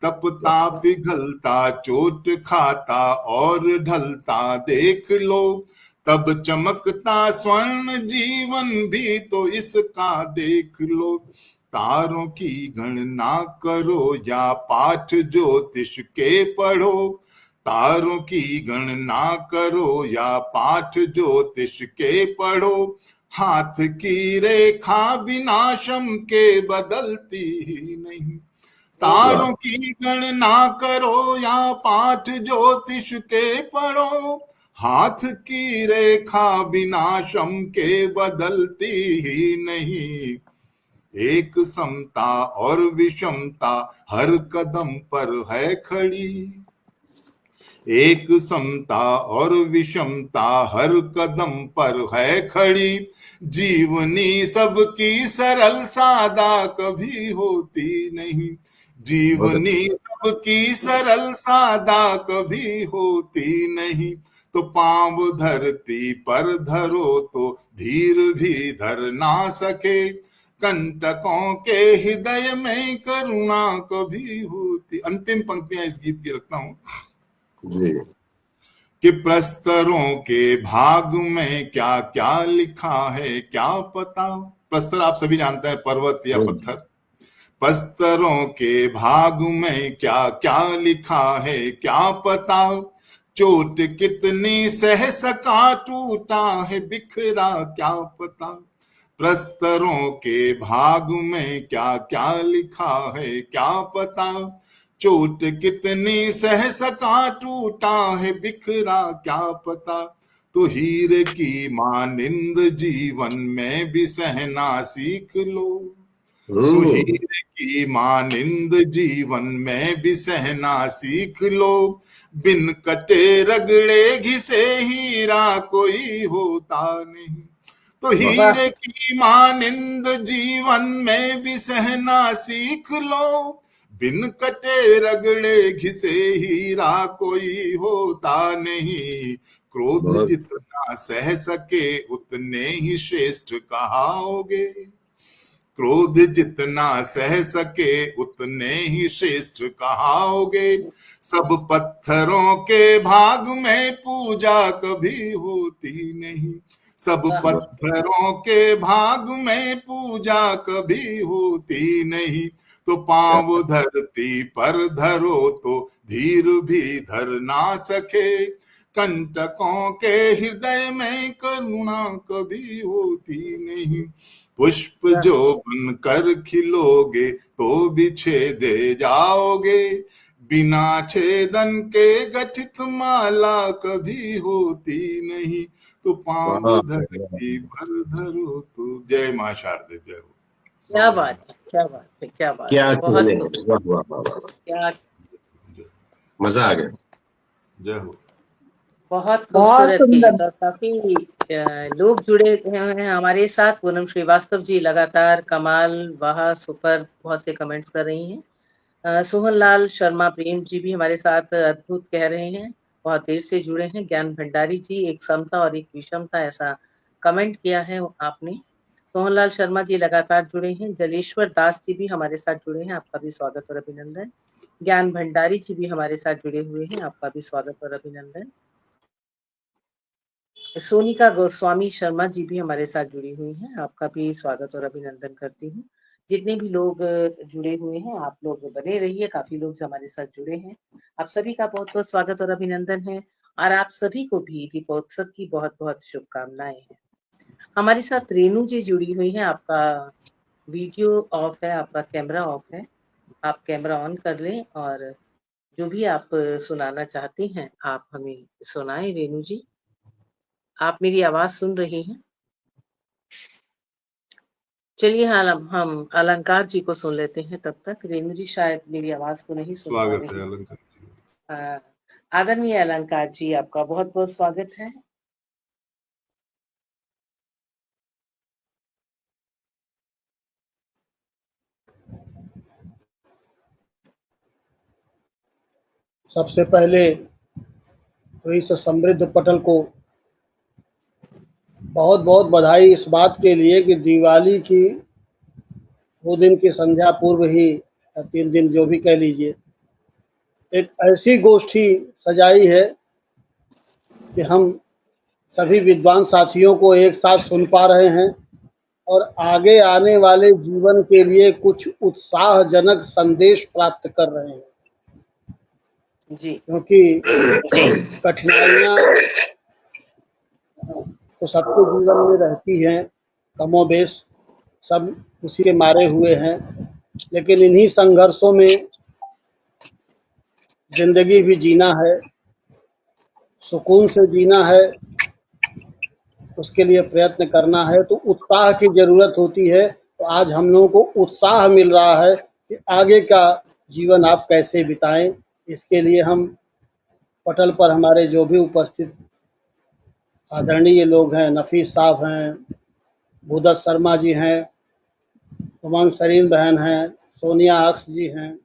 तपता पिघलता चोट खाता और ढलता देख लो, तब चमकता स्वर्ण जीवन भी तो इसका देख लो। तारों की गणना करो या पाठ ज्योतिष के पढ़ो, तारों की गणना करो या पाठ ज्योतिष के पढ़ो। हाथ की रेखा विनाशम के बदलती ही नहीं। तारों की गणना करो या पाठ ज्योतिष के पढ़ो, हाथ की रेखा विनाशम के बदलती ही नहीं। एक समता और विषमता हर कदम पर है खड़ी, एक समता और विषमता हर कदम पर है खड़ी। जीवनी सबकी सरल सादा कभी होती नहीं, जीवनी सबकी सरल सादा कभी होती नहीं। तो पांव धरती पर धरो तो धीर भी धर ना सके, कंटकों के हृदय में करुणा कभी होती। अंतिम पंक्तियां इस गीत की रखता हूं जी। कि प्रस्तरों के भाग में क्या क्या लिखा है क्या पता। प्रस्तर आप सभी जानते हैं, पर्वत या पत्थर। प्रस्तरों के भाग में क्या क्या लिखा है क्या पता, चोट कितनी सह सका टूटा है बिखरा क्या पता। प्रस्तरों के भाग में क्या क्या लिखा है क्या पता, चोट कितनी सह सका टूटा है बिखरा क्या पता। तो हीरे की मानिंद जीवन में भी सहना सीख लो, तो हीरे की मानिंद जीवन में भी सहना सीख लो। बिन कटे रगड़े घिसे हीरा कोई होता नहीं, तो हीरे की मानिंद जीवन में भी सहना सीख लो। बिन कटे रगड़े घिसे हीरा कोई होता नहीं। क्रोध जितना सह सके उतने ही श्रेष्ठ कहाओगे, क्रोध जितना सह सके उतने ही श्रेष्ठ कहाओगे। सब पत्थरों के भाग में पूजा कभी होती नहीं, सब पत्थरों के भाग में पूजा कभी होती नहीं। तो पांव धरती पर धरो तो धीर भी धर ना सके, कंटकों के हृदय में करुणा कभी होती नहीं। पुष्प जो बनकर खिलोगे तो बिछेदे जाओगे, बिना छेदन के गठित माला कभी होती नहीं। तो पांव वाह, धरती पर धरो तो। जय मां शारदे, जय हो। क्या बात है, क्या बात है, क्या बात क्या है, बहुत कहने, खूब। वाह वाह वाह वाह, क्या, मजा आ गया। जय हो। बहुत बहुत खूबसूरत सुंदर। गीत। और काफी लोग जुड़े हुए हैं हमारे साथ। पूनम श्रीवास्तव जी लगातार कमाल, वाह, सुपर, बहुत से कमेंट्स कर रही हैं। सोहन लाल शर्मा प्रेम जी भी हमारे साथ अद्भुत कह रहे हैं, बहुत देर से जुड़े हैं। ज्ञान भंडारी जी, एक समता और एक विषमता, ऐसा कमेंट किया है आपने। सोहन लाल शर्मा जी लगातार जुड़े हैं। जलेश्वर दास जी भी हमारे साथ जुड़े हैं, आपका भी स्वागत और अभिनंदन। ज्ञान भंडारी जी भी हमारे साथ जुड़े हुए हैं, आपका भी स्वागत और अभिनंदन। सोनिका गोस्वामी शर्मा जी भी हमारे साथ जुड़ी हुई हैं, आपका भी स्वागत और अभिनंदन करती हूँ। जितने भी लोग जुड़े हुए हैं, आप लोग बने रहिए। काफी लोग हमारे साथ जुड़े हैं, आप सभी का बहुत बहुत स्वागत और अभिनंदन है। और आप सभी को भी दीपोत्सव की बहुत बहुत शुभकामनाएं हैं। हमारे साथ रेनू जी जुड़ी हुई है। आपका वीडियो ऑफ है, आपका कैमरा ऑफ है, आप कैमरा ऑन कर लें और जो भी आप सुनाना चाहती हैं आप हमें सुनाएं। रेनू जी, आप मेरी आवाज सुन रही हैं? चलिए, हाँ, हम अलंकार जी को सुन लेते हैं तब तक। रेणु जी शायद मेरी आवाज को नहीं सुन पा स्वागत है रही। अलंकार जी। आदरणीय अलंकार जी, आपका बहुत बहुत स्वागत है। सबसे पहले तो इस समृद्ध पटल को बहुत बहुत बधाई इस बात के लिए कि दिवाली की 2 दिन की संध्या पूर्व ही, या 3 दिन जो भी कह लीजिए, एक ऐसी गोष्ठी सजाई है कि हम सभी विद्वान साथियों को एक साथ सुन पा रहे हैं और आगे आने वाले जीवन के लिए कुछ उत्साहजनक संदेश प्राप्त कर रहे हैं। जी, क्योंकि कठिनाइयाँ तो सबके जीवन में रहती हैं, कमोबेश सब उसी के मारे हुए हैं, लेकिन इन्हीं संघर्षों में जिंदगी भी जीना है, सुकून से जीना है, उसके लिए प्रयत्न करना है। तो उत्साह की जरूरत होती है। तो आज हम लोगों को उत्साह मिल रहा है कि आगे का जीवन आप कैसे बिताएं। इसके लिए हम पटल पर हमारे जो भी उपस्थित आदरणीय लोग हैं, नफीस साहब हैं, भूदत्त शर्मा जी हैं, उमंग सरीन बहन हैं, सोनिया अक्स जी हैं,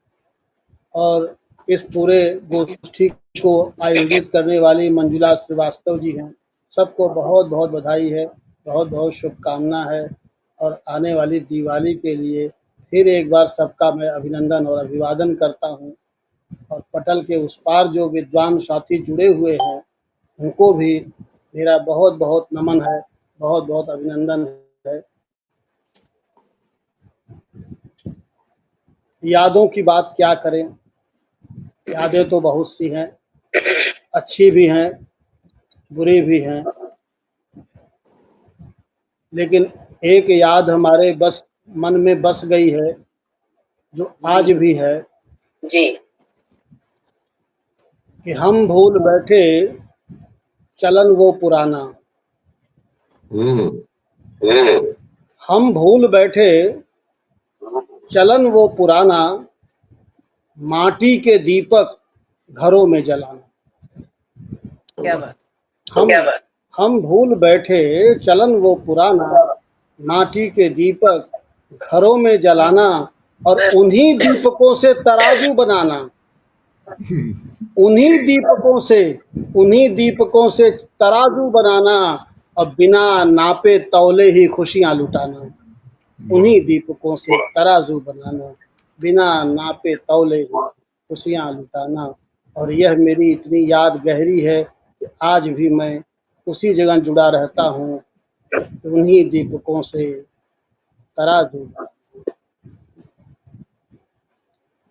और इस पूरे गोष्ठी को आयोजित करने वाली मंजुला श्रीवास्तव जी हैं, सबको बहुत बहुत बधाई है, बहुत बहुत शुभकामना है। और आने वाली दिवाली के लिए फिर एक बार सबका मैं अभिनंदन और अभिवादन करता हूँ। और पटल के उस पार जो विद्वान साथी जुड़े हुए हैं, उनको भी मेरा बहुत बहुत नमन है, बहुत बहुत अभिनंदन है। यादों की बात क्या करें, यादें तो बहुत सी हैं, अच्छी भी हैं, बुरी भी हैं, लेकिन एक याद हमारे बस मन में बस गई है, जो आज भी है, जी, कि हम भूल बैठे चलन वो पुराना। हम भूल बैठे चलन वो पुराना, माटी के दीपक घरों में जलाना। क्या बात। हम भूल बैठे चलन वो पुराना, माटी के दीपक घरों में जलाना, और उन्हीं दीपकों से तराजू बनाना। उन्हीं दीपकों से तराजू बनाना, और बिना नापे तौले ही खुशियां लुटाना। उन्हीं दीपकों से तराजू बनाना, बिना नापे तौले ही खुशियां लुटाना। और यह मेरी इतनी याद गहरी है कि आज भी मैं उसी जगह जुड़ा रहता हूँ, उन्हीं दीपकों से तराजू।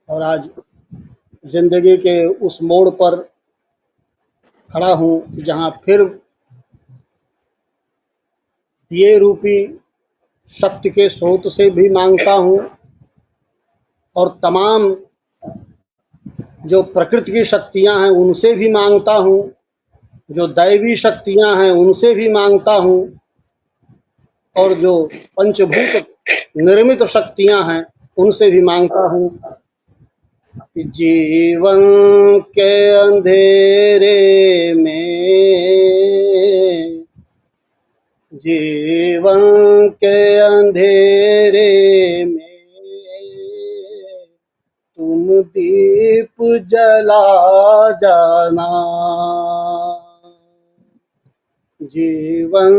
और आज जिंदगी के उस मोड़ पर खड़ा हूँ, जहाँ फिर ये रूपी शक्ति के स्रोत से भी मांगता हूँ और तमाम जो प्रकृति की शक्तियाँ हैं उनसे भी मांगता हूँ, जो दैवी शक्तियाँ हैं उनसे भी मांगता हूँ और जो पंचभूत निर्मित शक्तियाँ हैं उनसे भी मांगता हूँ कि जीवन के अंधेरे में, जीवन के अंधेरे में तुम दीप जला जाना, जीवन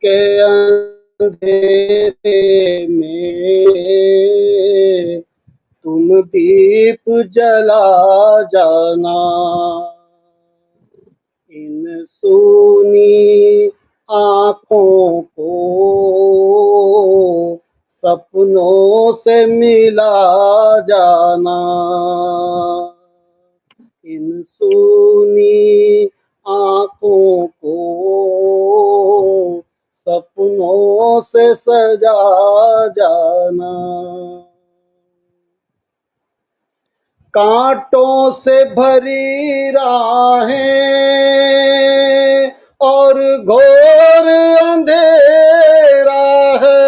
के अंधेरे में तुम दीप जला जाना। इन सूनी आँखों को सपनों से मिला जाना, इन सूनी आँखों को सपनों से सजा जाना। कांटों से भरी राहें और घोर अंधेरा है,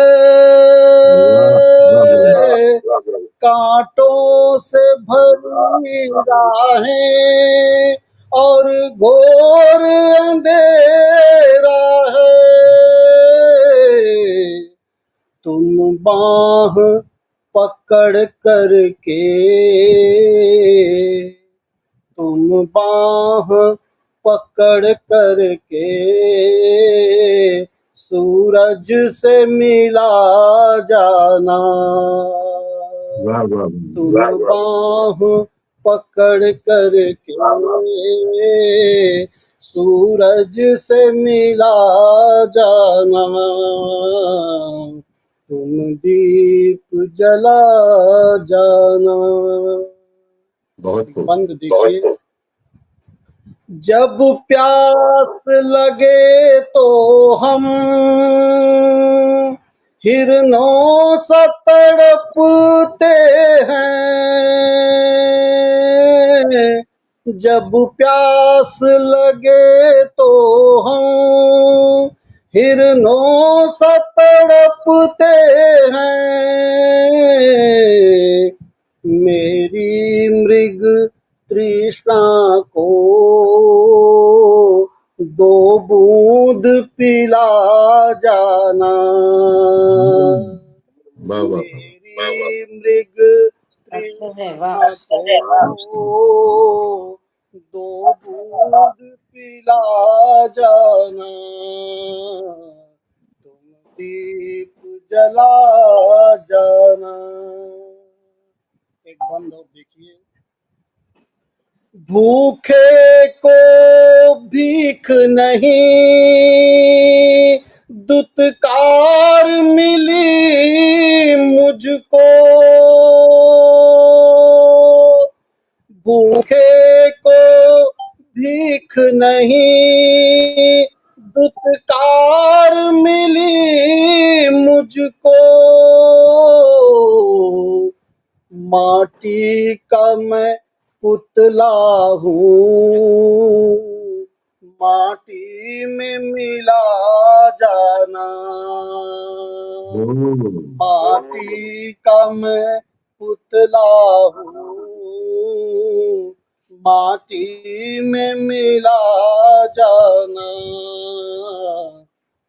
कांटों से भरी राहें और घोर अंधेरा है, तुम बाह पकड़ करके, तुम बाह पकड़ करके सूरज से मिला जाना, तुम बाह पकड़ करके सूरज से मिला जाना, तुम दीप जला जाना। बहुत खूब। बंद देखिए, जब प्यास लगे तो हम हिरनों सा तड़पते हैं, जब प्यास लगे तो हम हिरनों सा तड़पते हैं, मेरी मृग तृष्णा को दो बूंद पिला जाना, मेरी मृग तृष्णा को दो बूंद पिला जाना, तुम दीप जला जाना। एक बंद और देखिए, भूखे को भीख नहीं दुत्कार मिली मुझको, भूखे को भीख नहीं दुत्कार मिली मुझको, माटी का मैं पुतला हूँ, माटी में मिला जाना, माटी का मैं पुतला हूँ, माटी में मिला जाना,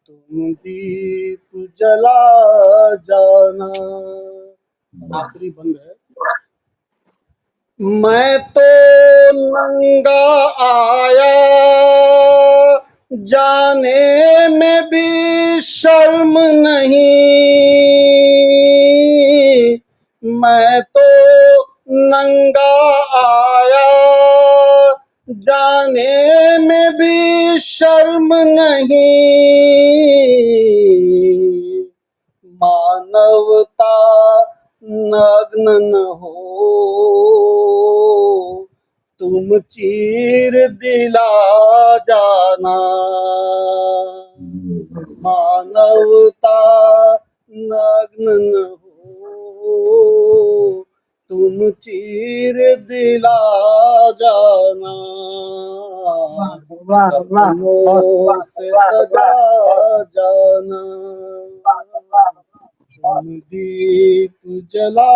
तुम दीप जला जाना। आखिरी बंद है, मैं तो नंगा आया जाने में भी शर्म नहीं, मैं तो नंगा आया जाने में भी शर्म नहीं, मानवता नग्न न हो तुम चीर दिला जाना, मानवता नग्न न हो, तुम चीर दिला जाना, वाह वाह सपनों से सजा जाना, तुम दीप जला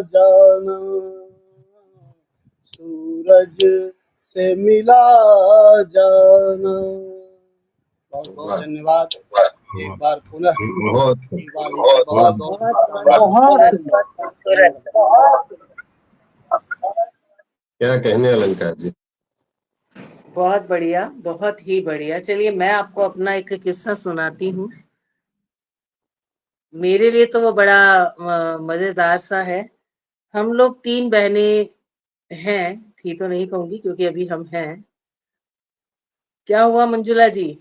जाना, सूरज से मिला जाना। बहुत बहुत धन्यवाद। एक बार पुनः बहुत दिवाली की बहुत बहुत बहुत क्या कहने अलंकार जी। बहुत बढ़िया, बहुत ही बढ़िया। चलिए मैं आपको अपना एक किस्सा सुनाती हूँ। मेरे लिए तो वो बड़ा मजेदार सा है। हम लोग 3 बहनें हैं, थी तो नहीं कहूंगी क्योंकि अभी हम हैं। क्या हुआ मंजुला जी?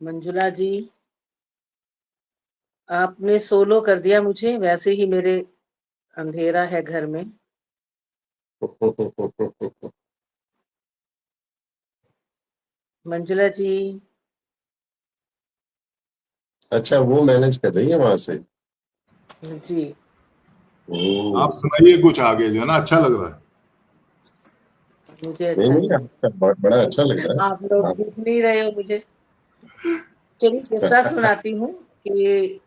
मंजुला जी, आपने सोलो कर दिया मुझे, वैसे ही मेरे अंधेरा है घर में। मंजुला जी, अच्छा वो मैनेज कर रही है वहां से। जी आप सुनाइए कुछ आगे, जो है ना अच्छा लग रहा है। मुझे नहीं अच्छा नहीं, नहीं आपका बड़ा अच्छा लग लगा। रहा आप लोग है। दिख नहीं रहे हो मुझे। चलिए किस्सा सुनाती हूँ कि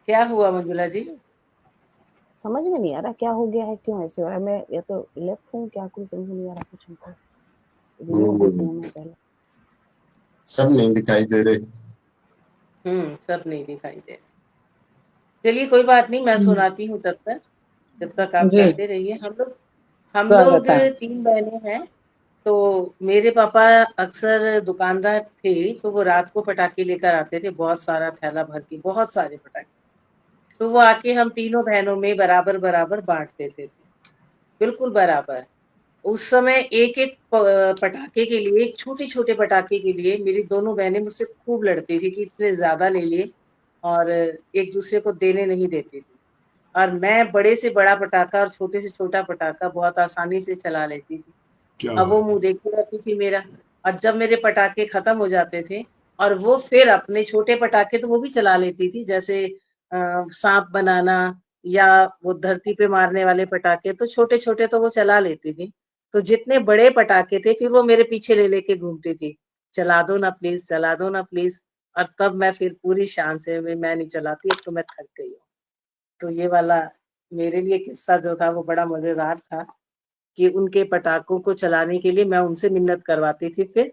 क्या हुआ मंजुला जी। समझ में नहीं आ रहा क्या हो गया है, क्यों ऐसे हो रहा है। मैं या तो लेफ्ट हूँ क्या, कुछ समझ में नहीं आ रहा कुछ हमको। लिख देती हूँ मैं पहले। सब नहीं दिखाई दे रहे। सब नहीं दिखाई दे। चलिए कोई बात नहीं, मैं सुनाती हूँ तब तक आप जी करते रहिए। हम लोग स्वागत है। 3 बहनें हैं। तो मेरे पापा अक्सर दुकानदार थे, तो वो रात को पटाखे लेकर आते थे, बहुत सारा थैला भर के, बहुत सारे पटाखे। तो वो आके हम तीनों बहनों में बराबर बराबर बांट देते थे, बिल्कुल बराबर। उस समय एक एक पटाखे के लिए, एक छोटे छोटे पटाखे के लिए मेरी दोनों बहनें मुझसे खूब लड़ती थी कि इतने ज्यादा ले लिए, और एक दूसरे को देने नहीं देती थी। और मैं बड़े से बड़ा पटाखा और छोटे से छोटा पटाखा बहुत आसानी से चला लेती थी। क्या अब वो बात मुंह देखती रहती थी मेरा। और जब मेरे पटाखे खत्म हो जाते थे, और वो फिर अपने छोटे पटाखे तो वो भी चला लेती थी, जैसे सांप बनाना या वो धरती पे मारने वाले पटाखे, तो छोटे छोटे तो वो चला लेती थी। तो जितने बड़े पटाखे थे फिर वो मेरे पीछे ले लेके घूमती थी, चला दो ना प्लीज, चला दो ना प्लीज। और तब मैं फिर पूरी शान से, मैं नहीं चलाती, अब तो मैं थक गई हूँ। तो ये वाला मेरे लिए किस्सा जो था वो बड़ा मजेदार था, कि उनके पटाखों को चलाने के लिए मैं उनसे मिन्नत करवाती थी फिर,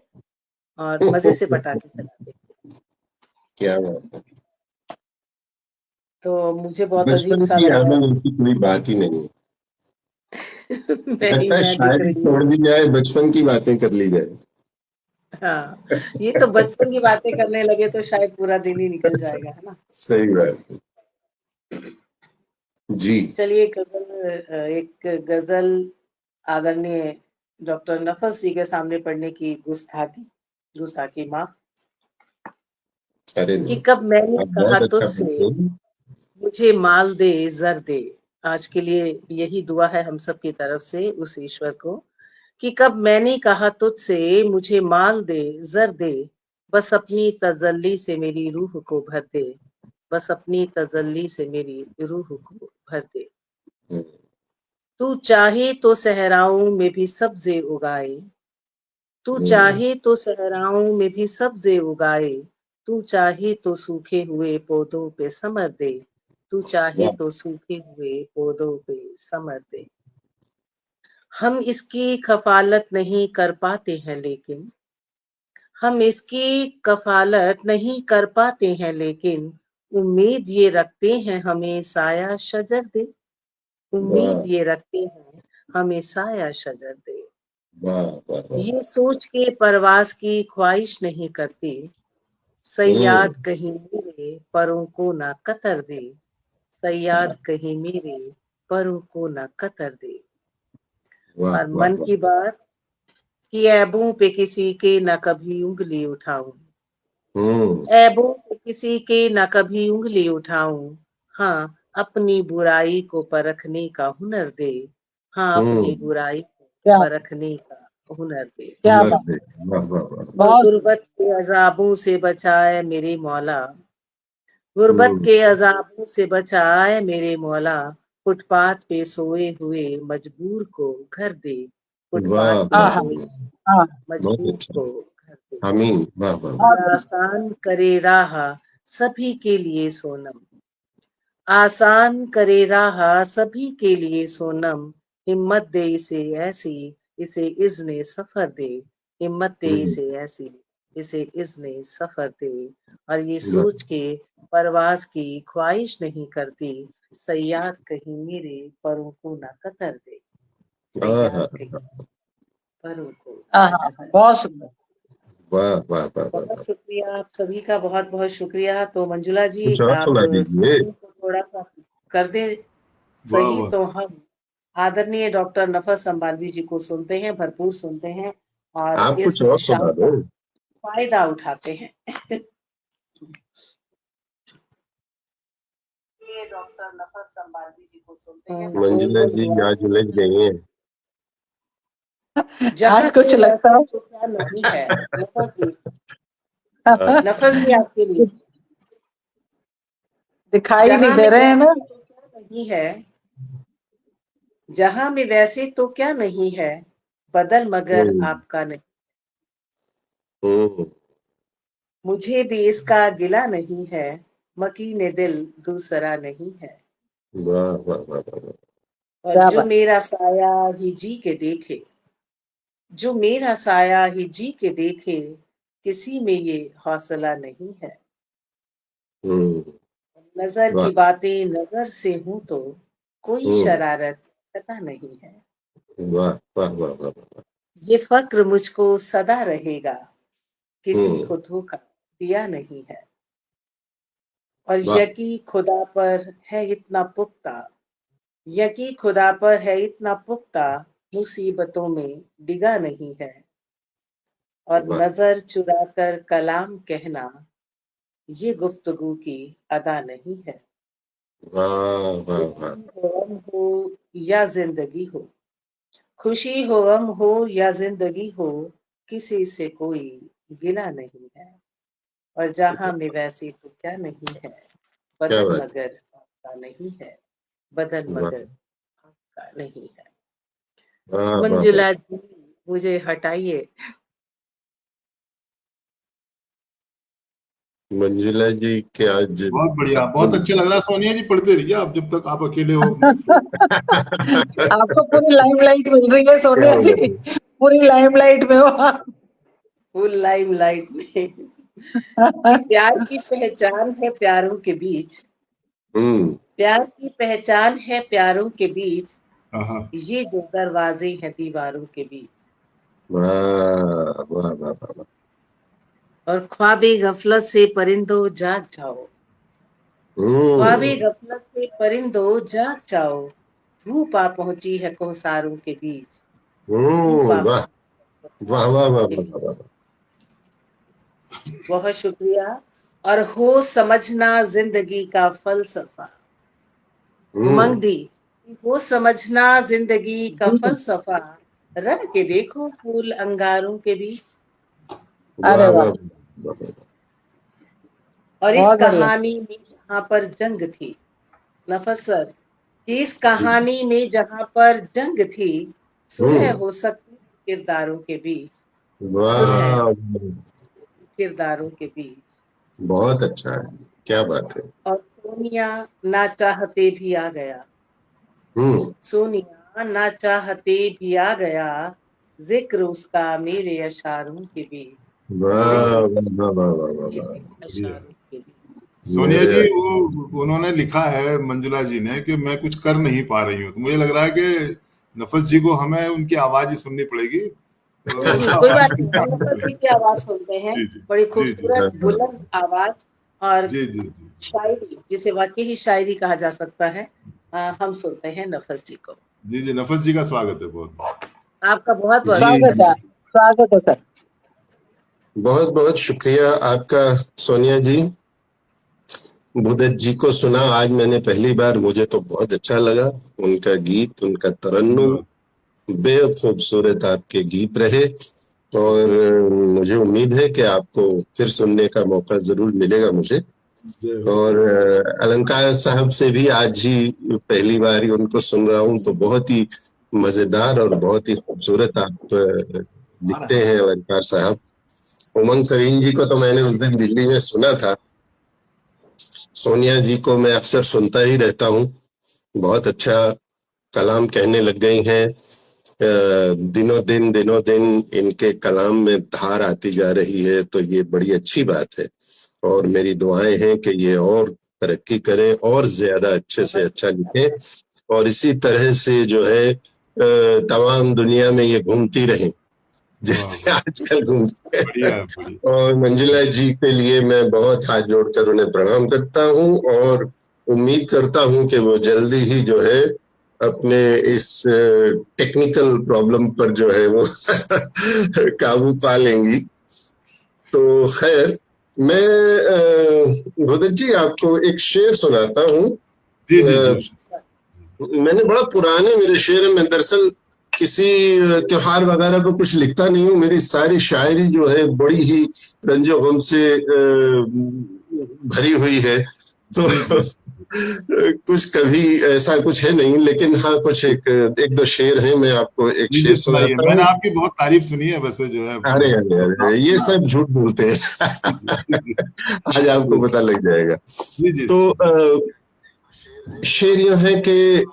और मजे से पटाखे चलाते थे। क्या बात है। तो मुझे बहुत अजीब बचपन सा की लगा। यादें ऐसी कोई बात ही नहीं है। लगता है मैं दिख शायरी रही हूँ। छोड़ दी जाए, बचपन की बातें कर ली जाए। हाँ, ये तो बचपन की बातें करने लगे तो शायद पूरा दिन ही निकल जाएगा, है ना। सही बात है जी। चलिए एक गजल आदरणीय डॉक्टर नफस जी के सामने पढ़ने की गुस्ताखी माफ। अरे कि नहीं, कब मैंने आप कहा बहुत अच्छा तुझसे बोलते हैं। मुझे माल दे जर दे। आज के लिए यही दुआ है हम सब की तरफ से उस ईश्वर को, कि कब मैंने कहा तुझसे मुझे माल दे जर दे, बस अपनी तजल्ली से मेरी रूह को भर दे, बस अपनी तजल्ली से मेरी रूह को भर दे। तू चाहे तो सहराओं में भी सब्जे उगाए, तू चाहे तो सहराओं में भी सब्जे उगाए, तू चाहे तो सूखे हुए पौधों पे समर दे, तू चाहे वाह। तो सूखे हुए पौधों पे समर दे। हम इसकी कफालत नहीं कर पाते हैं लेकिन, हम इसकी कफालत नहीं कर पाते हैं लेकिन, उम्मीद ये रखते हैं हमें साया शजर दे, उम्मीद वाह ये रखते हैं हमें साया शजर दे। वाह वाह वाह। ये सोच के परवाज की ख्वाहिश नहीं करती, हम्म सयाद कहीं मेरे परों को ना कतर दे, सयाद कहीं मेरे परों को न कतर दे। वाह और वाह मन वाह। की बात कि ऐबों पे किसी के न कभी उंगली उठाऊं, ऐबों पे किसी के न कभी उंगली उठाऊं। हाँ, अपनी बुराई को परखने का हुनर दे। हाँ, अपनी बुराई को क्या परखने का हुनर दे। क्या हुनर बात, दे। वाह वाह वाह। और बहुत गुर्बत के अजाबों से बचाए मेरे मौला, गुर्बत के अजाबों से बचाए मेरे मौला। फुटपाथ पे सोए हुए मजबूर को घर दे, फुटपाथ वाह पे वाह आहा, सोए वाह। हाँ, बहुत मजबूर अच्छा। को घर दे। आमीन। वाह वाह वाह। बहुत और बढ़िया। आसान करे राह सभी के लिए सोनम, आसान करे राह सभी के लिए सोनम। हिम्मत दे इसे ऐसी, इसे इज़्ने सफर दे। हिम्मत दे इसे ऐसी, इसे इज़्ने सफर दे। और ये सोच के परवाज की ख्वाहिश नहीं करती, सयाद कहीं मेरे परों को न कतर दे। सयाद कहीं परों को न आहा, कतर दे। बहुत सुंदर। वाह वाह वाह वाह। बहुत शुक्रिया, आप सभी का बहुत बहुत शुक्रिया। तो मंजुला जी, कुछ और आप सुना दीजिए। स्क्रीन को थोड़ा सा कर दे वाह सही, वाह। तो हम आदरणीय डॉक्टर नफस संबालवी जी को सुनते हैं, भरपूर सुनते हैं और आप इस कुछ और शाम सुना का दो। फायदा उठाते हैं। ये डॉक्टर नफस संबालवी जी को सुनते हैं। मंजुला जी आज उलझ गई हैं। जहाँ आज कुछ पे लगता वैसे है तो क्या नहीं है, नफस जी आपके लिए, दिखाई नहीं जहाँ दे में रहे हैं वैसे ना। तो क्या नहीं है, जहाँ में वैसे तो क्या नहीं है, बदल मगर हम्म, आपका नहीं। हम्म, मुझे भी इसका गिला नहीं है, मकीने दिल दूसरा नहीं है। वाह वाह वाह वाह। और क्या जो बात, मेरा साया ही जी के देखे, जो मेरा साया ही जी के देखे, किसी में ये हौसला नहीं है। हम्म, नजर वाह। की बातें नजर से हूं तो कोई हम्म, शरारत पता नहीं है। वाह वाह वाह वाह वाह। ये फक्र मुझको सदा रहेगा, किसी हम्म, को धोखा दिया नहीं है। और वाह यकी खुदा पर है इतना पुख्ता, यकी खुदा पर है इतना पुख्ता, मुसीबतों में डिगा नहीं है। और वाह नजर चुरा कर कलाम कहना, ये गुफ्तगू की अदा नहीं है। वाह वाह वाह। खुशी हो गम हो या जिंदगी हो, खुशी हो गम हो या जिंदगी हो, किसी से कोई गिला नहीं है। और जहां में वैसे तो क्या नहीं है, क्या बदन बात मगर आपका नहीं है, बदन है। वाह मगर आपका नहीं है। वाह वाह वाह। मंजुला जी, मुझे हटाइए। मंजुला जी के आज बहुत बढ़िया, बहुत अच्छा लग रहा है। सोनिया जी पढ़ते रहिए आप जब तक आप अकेले हो। आपको पूरी लाइमलाइट मिल रही है क्या सोनिया हो जी, गया? पूरी लाइमलाइट में हो आप। फुल लाइमलाइट में कि प्यार की पहचान है प्यारों के बीच, हम्म, प्यार की पहचान है प्यारों के बीच, हाँ, ये जो दरवाजे हैं दीवारों के बीच। वाह वाह वाह वाह। और ख्वाबे गफलत से परिंदो जाग जाओ, ख्वाबे हम्म, गफलत से परिंदो जाग जाओ, धूप आ पहुंची है कोसारों के बीच, धूप आ वाह वाह वाह कोसारों वाह के बीच। वाह वाह। बहुत शुक्रिया। और हो समझना जिंदगी का फलसफा, उमंग हम्म, दी, वो समझना जिंदगी का फलसफा, रख के देखो फूल अंगारों के बीच। अरे वाह वाह, वाह वाह वाह। और इस बहुत बढ़िया। कहानी में जहां पर जंग थी, नफस सर, कि इस जी। कहानी में जहां पर जंग थी, सुलह हम्म, हो सकती किरदारों के बीच, सुलह वाह। किरदारों के बीच। बहुत अच्छा है। क्या बात है। और सोनिया ना चाहते भी आ गया, हम्म, सोनिया ना चाहते भी आ गया, जिक्र उसका मेरे अशारों के बीच, वाह जिक्र वाह वाह वाह वाह मेरे वाह। बढ़िया। अशारों के बीच। सोनिया मेरे जी, वो उन्होंने लिखा है मंजुला जी ने कि मैं कुछ कर नहीं पा रही हूँ, तो मुझे लग रहा है कि नफस जी को हमें उनकी आवाज ही सुननी पड़ेगी। जी जी, कोई बात नहीं, हम नफस जी की आवाज सुनते हैं। जी जी बड़ी जी जी। खूबसूरत बुलंद आवाज और जी जी जी शायरी, जिसे वाकई ही शायरी कहा जा सकता है, हम सुनते हैं नफस जी को। जी जी, नफस जी का स्वागत है बहुत। आपका बहुत बहुत जी स्वागत है, स्वागत है सर। बहुत बहुत शुक्रिया आपका सोनिया जी। भूदेव जी को सुना आज मैंने पहली बार, मुझे तो बहुत अच्छा लगा। उनका गीत, उनका तरन्नुम बेहद खूबसूरत आपके गीत रहे, और मुझे उम्मीद है कि आपको फिर सुनने का मौका जरूर मिलेगा मुझे। जय हो। और अलंकार साहब से भी आज ही पहली बार ही उनको सुन रहा हूँ, तो बहुत ही मजेदार और बहुत ही खूबसूरत आप लिखते हैं अलंकार साहब। उमंग सरीन जी को तो मैंने उस दिन दिल्ली में सुना था। सोनिया जी को मैं अक्सर सुनता ही रहता हूँ, बहुत अच्छा कलाम कहने लग गई हैं। दिनों दिन इनके कलाम में धार आती जा रही है, तो ये बड़ी अच्छी बात है। और मेरी दुआएं हैं कि ये और तरक्की करें और ज्यादा अच्छे से अच्छा लिखें, और इसी तरह से जो है तमाम दुनिया में ये घूमती रहें जैसे आजकल घूमते हैं। बढ़िया बढ़िया। और मंजुला जी के लिए मैं बहुत हाथ जोड़कर उन्हें प्रणाम करता हूँ, और उम्मीद करता हूँ कि वो जल्दी ही जो है अपने इस टेक्निकल प्रॉब्लम पर जो है वो काबू पा लेंगी। तो खैर, मैं भूदेव जी आपको एक शेर सुनाता हूँ। जी जी जी। मैंने बड़ा पुराने मेरे शेर में, दरअसल किसी त्योहार वगैरह को कुछ लिखता नहीं हूँ। मेरी सारी शायरी जो है बड़ी ही रंजो गम से भरी हुई है, तो कुछ कभी ऐसा कुछ है नहीं, लेकिन हाँ कुछ एक दो शेर हैं। मैं आपको एक शेर सुनाइए। सुनाता मैंने हूँ। आपकी बहुत तारीफ सुनी है वैसे जो है। अरे अरे अरे, ये सब झूठ बोलते हैं। आज आपको पता लग जाएगा। जी जी। तो शेर यह है कि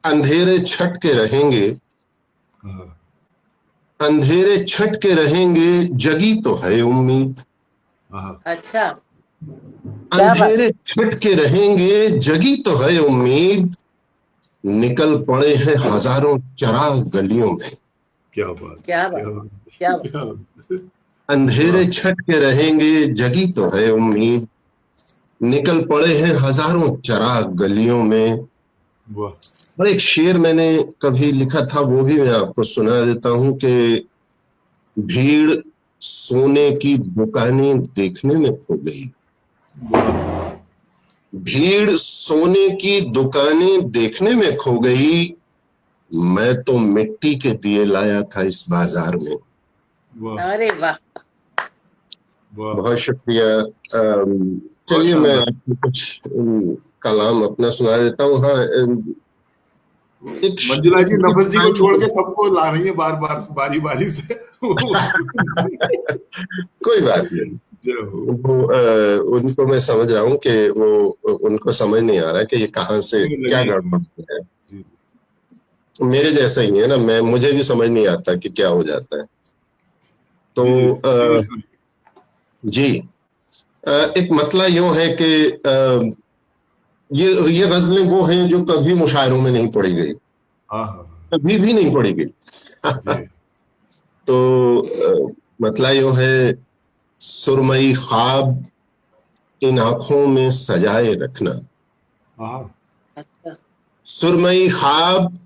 अंधेरे छट के रहेंगे, अंधेरे छट के रहेंगे, जगी तो है उम्मीद। अच्छा, अंधेरे छट के रहेंगे, जगी तो है उम्मीद, निकल पड़े हैं हजारों चिराग गलियों में। क्या बात, क्या बात, क्या बात। अंधेरे छट के रहेंगे, जगी तो है उम्मीद, निकल पड़े हैं हजारों चिराग गलियों में। और एक शेर मैंने कभी लिखा था, वो भी मैं आपको सुना देता हूँ कि भीड़ सोने की दुकानें देखने में खो गई, भीड़ सोने की दुकानें देखने में खो गई, मैं तो मिट्टी के दिए लाया था इस बाजार में। अरे वाह, बहुत शुक्रिया। चलिए मैं आपको कुछ कलाम अपना सुना देता हूँ। हाँ, मंजुला जी नफस जी को छोड़ के सबको ला रही है बार बार बारी बारी से। कोई बात नहीं, वो उनको मैं समझ रहा हूँ कि वो उनको समझ नहीं आ रहा कि ये कहाँ से क्या गड़बड़ है। मेरे जैसा ही है ना, मुझे भी समझ नहीं आता कि क्या हो जाता है। तो जी, एक मतला यूं है कि ये गजलें वो हैं जो कभी मुशायरों में नहीं पढ़ी गई, कभी भी नहीं पढ़ी गई। तो मतला यूं है, सुरमई ख्वाब इन आंखों में सजाए रखना, सुरमई ख्वाब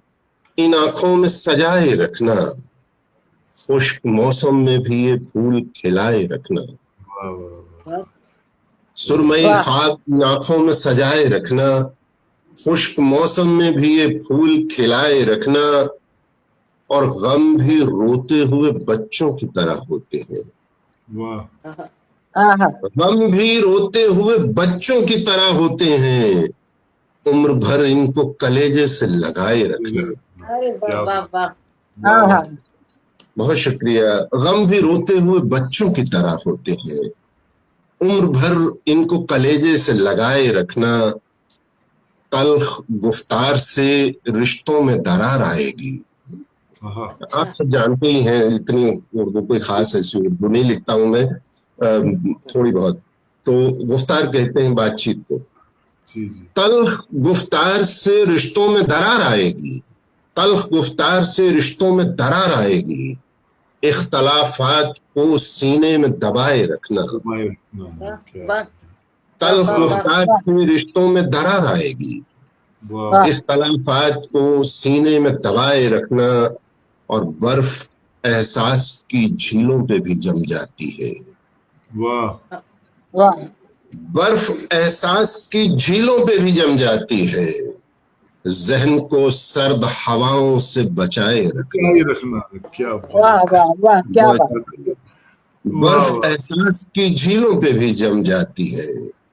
इन आंखों में सजाए रखना, खुश्क मौसम में भी ये फूल खिलाए रखना, सुरमई ख्वाब इन आंखों में सजाए रखना, खुश्क मौसम में भी ये फूल खिलाए रखना, और गम भी रोते हुए बच्चों की तरह होते हैं, गम भी रोते हुए बच्चों की तरह होते हैं, उम्र भर इनको कलेजे से लगाए रखना। अरे वाह वाह वाह, बहुत शुक्रिया। गम भी रोते हुए बच्चों की तरह होते हैं, उम्र भर इनको कलेजे से लगाए रखना, तल्ख गुफ्तार से रिश्तों में दरार आएगी। आप सब जानते ही हैं, इतनी उर्दू कोई खास ऐसी उर्दू नहीं लिखता हूं मैं, थोड़ी बहुत। तो गुफ्तार कहते हैं बातचीत को। तल्ख गुफ्तार से रिश्तों में दरार आएगी, तल्ख गुफ्तार से रिश्तों में दरार आएगी, इख्तलाफात को सीने में दबाए रखना, वाह तल्ख वाह, गुफ्तार से रिश्तों में दरार आएगी। वाह इख्तलाफात को सीने में दबाए रखना, और बर्फ एहसास की झीलों पे भी जम जाती है। वाह वाह बर्फ एहसास की झीलों पे भी जम जाती है। जहन को सर्द हवाओं से बचाए रखना, ये रखना, क्या वाह बात, वाह वाह, क्या बात। वाह बर्फ वाह एहसास की झीलों पे भी जम जाती है।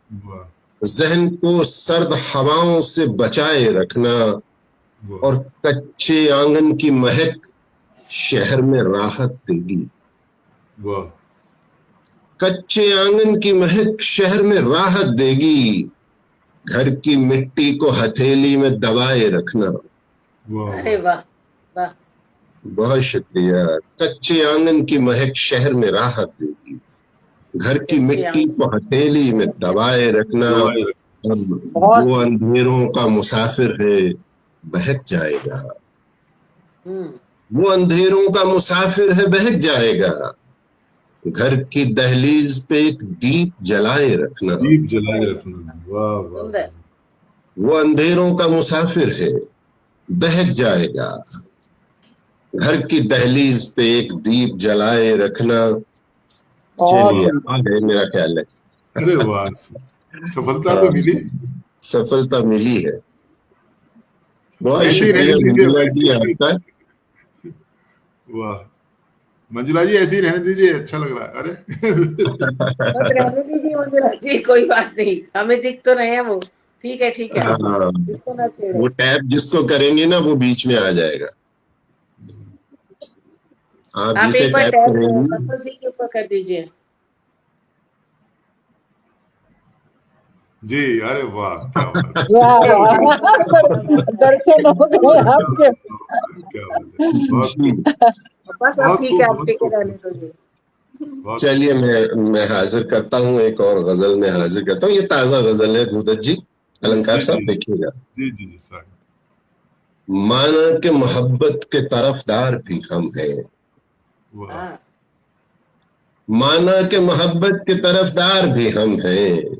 वाह जहन को सर्द हवाओं से बचाए रखना, वाह और कच्चे आंगन की महक शहर में राहत देगी। वाह कच्चे आंगन की महक शहर में राहत देगी। घर की मिट्टी को हथेली में दबाए रखना। वाह अरे वाह वाह, बहुत शुक्रिया। कच्चे आंगन की महक शहर में राहत देगी। घर की मिट्टी को हथेली में दबाए रखना। वो अंधेरों का मुसाफिर है, बहक जाएगा। वो अंधेरों का मुसाफिर है, बहक जाएगा। घर की दहलीज पे एक दीप जलाए रखना। दीप जलाए रखना, वाह वाह, सुंदर। वो अंधेरों का मुसाफिर है, बहक जाएगा। घर की दहलीज पे एक दीप जलाए रखना। चलिए आ गए मेरा ख्याल है। अरे वाह, सफलता तो मिली, सफलता मिली है। बहुत ऐसे ही शुक्रिया रहने दीजिए, मंजुला जी आपका। वाह मंजुला जी, ऐसे ही रहने दीजिए, अच्छा लग रहा है। अरे बस रहने दीजिए मंजुला जी, कोई बात नहीं, हमें दिख तो रहे हैं वो। ठीक है ठीक है, इसको ना छेड़े। वो टैप जिसको करेंगे ना वो बीच में आ जाएगा। आप आप जिसे एक बार टैप टैप करेंगे, कपल जी के ऊपर कर दीजिए। जी, अरे वाह, क्या बात है, दर्शन हो गए आपके। क्या बात है, बहुत जी। बस अब ठीक है, आप टिके रहने दीजिए। चलिए मैं हाजिर करता हूँ, एक और गजल में हाजिर करता हूँ। ये ताजा गजल है गुरुदत्त जी। अलंकार साहब देखिएगा। जी जी जी, स्वागत। माना के मोहब्बत के तरफदार भी हम हैं। वाह माना के मोहब्बत के तरफदार भी हम हैं।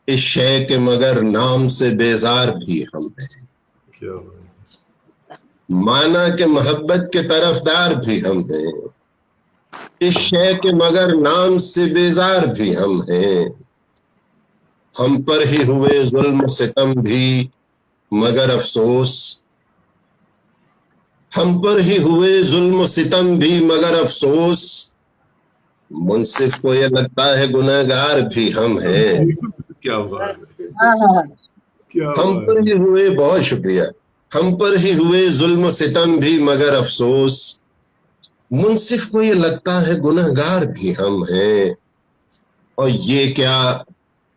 इस शय के मगर नाम से बेजार भी हम हैं। क्या बात है, माना के मोहब्बत के तरफदार भी हम हैं। इस शय के मगर नाम से बेजार भी हम हैं। हम पर ही हुए जुल्म सितम भी मगर अफसोस। हम पर ही हुए जुल्म सितम भी मगर अफसोस। मुंसिफ को यह लगता है गुनहगार भी हम हैं। क्या बात है, क्या हम बात पर है, ही हुए, बहुत शुक्रिया। हम पर ही हुए जुल्म सितम भी मगर अफसोस। मुंसिफ को ये लगता है गुनहगार भी हम हैं। और ये क्या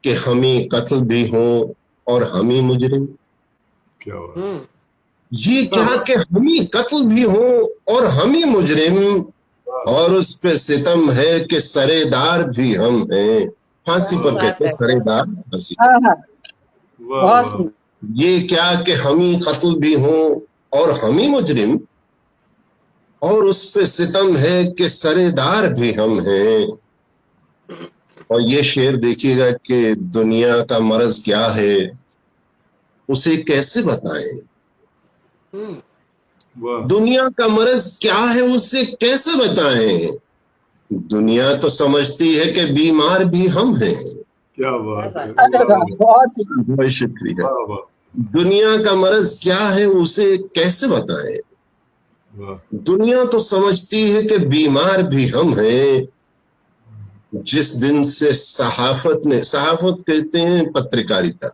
कि हम ही कत्ल भी हों और हम ही मुजरिम। क्या बात, ये क्या कि हम ही कत्ल भी हों और हम ही मुजरिम। और उस पे सितम है कि सरेदार भी हम हैं। फांसी पर कहते सरेदार, फांसी पर। वाह, ये क्या कि हम ही कत्ल भी हों और हम ही मुजरिम। और उस पे सितम है कि सरेदार भी हम हैं। और ये शेर देखिएगा कि दुनिया का मर्ज क्या है उसे कैसे बताएं। दुनिया का मर्ज क्या है उसे कैसे बताएं। दुनिया तो समझती है कि बीमार भी हम हैं। क्या बात है, बहुत शुक्रिया। दुनिया का मर्ज क्या है उसे कैसे बताएं। दुनिया तो समझती है कि बीमार भी हम हैं। जिस दिन से सहाफत कहते हैं पत्रकारिता,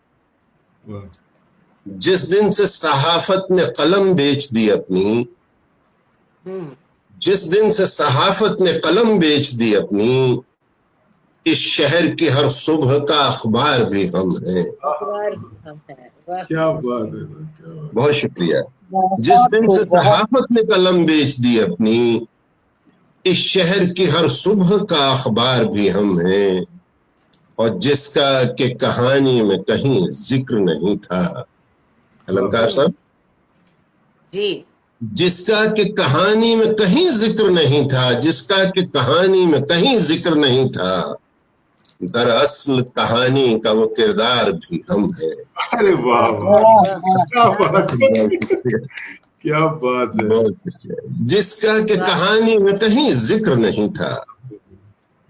जिस दिन से सहाफत ने कलम बेच दी अपनी, जिस दिन से सहाफत ने कलम बेच दी अपनी, इस शहर की हर सुबह का अखबार भी हम हैं। क्या बात है, बहुत शुक्रिया। जिस दिन से सहाफत ने कलम बेच दी अपनी, इस शहर की हर सुबह का अखबार भी हम हैं। और जिसका के कहानी में कहीं जिक्र नहीं था। अलंकार साहब जी, जिसका कि कहानी में कहीं जिक्र नहीं था, जिसका कि कहानी में कहीं जिक्र नहीं था, दरअसल कहानी का वो किरदार भी हम हैं। अरे वाह वाह, क्या बात है, क्या बात है। जिसका कि कहानी में कहीं जिक्र नहीं था,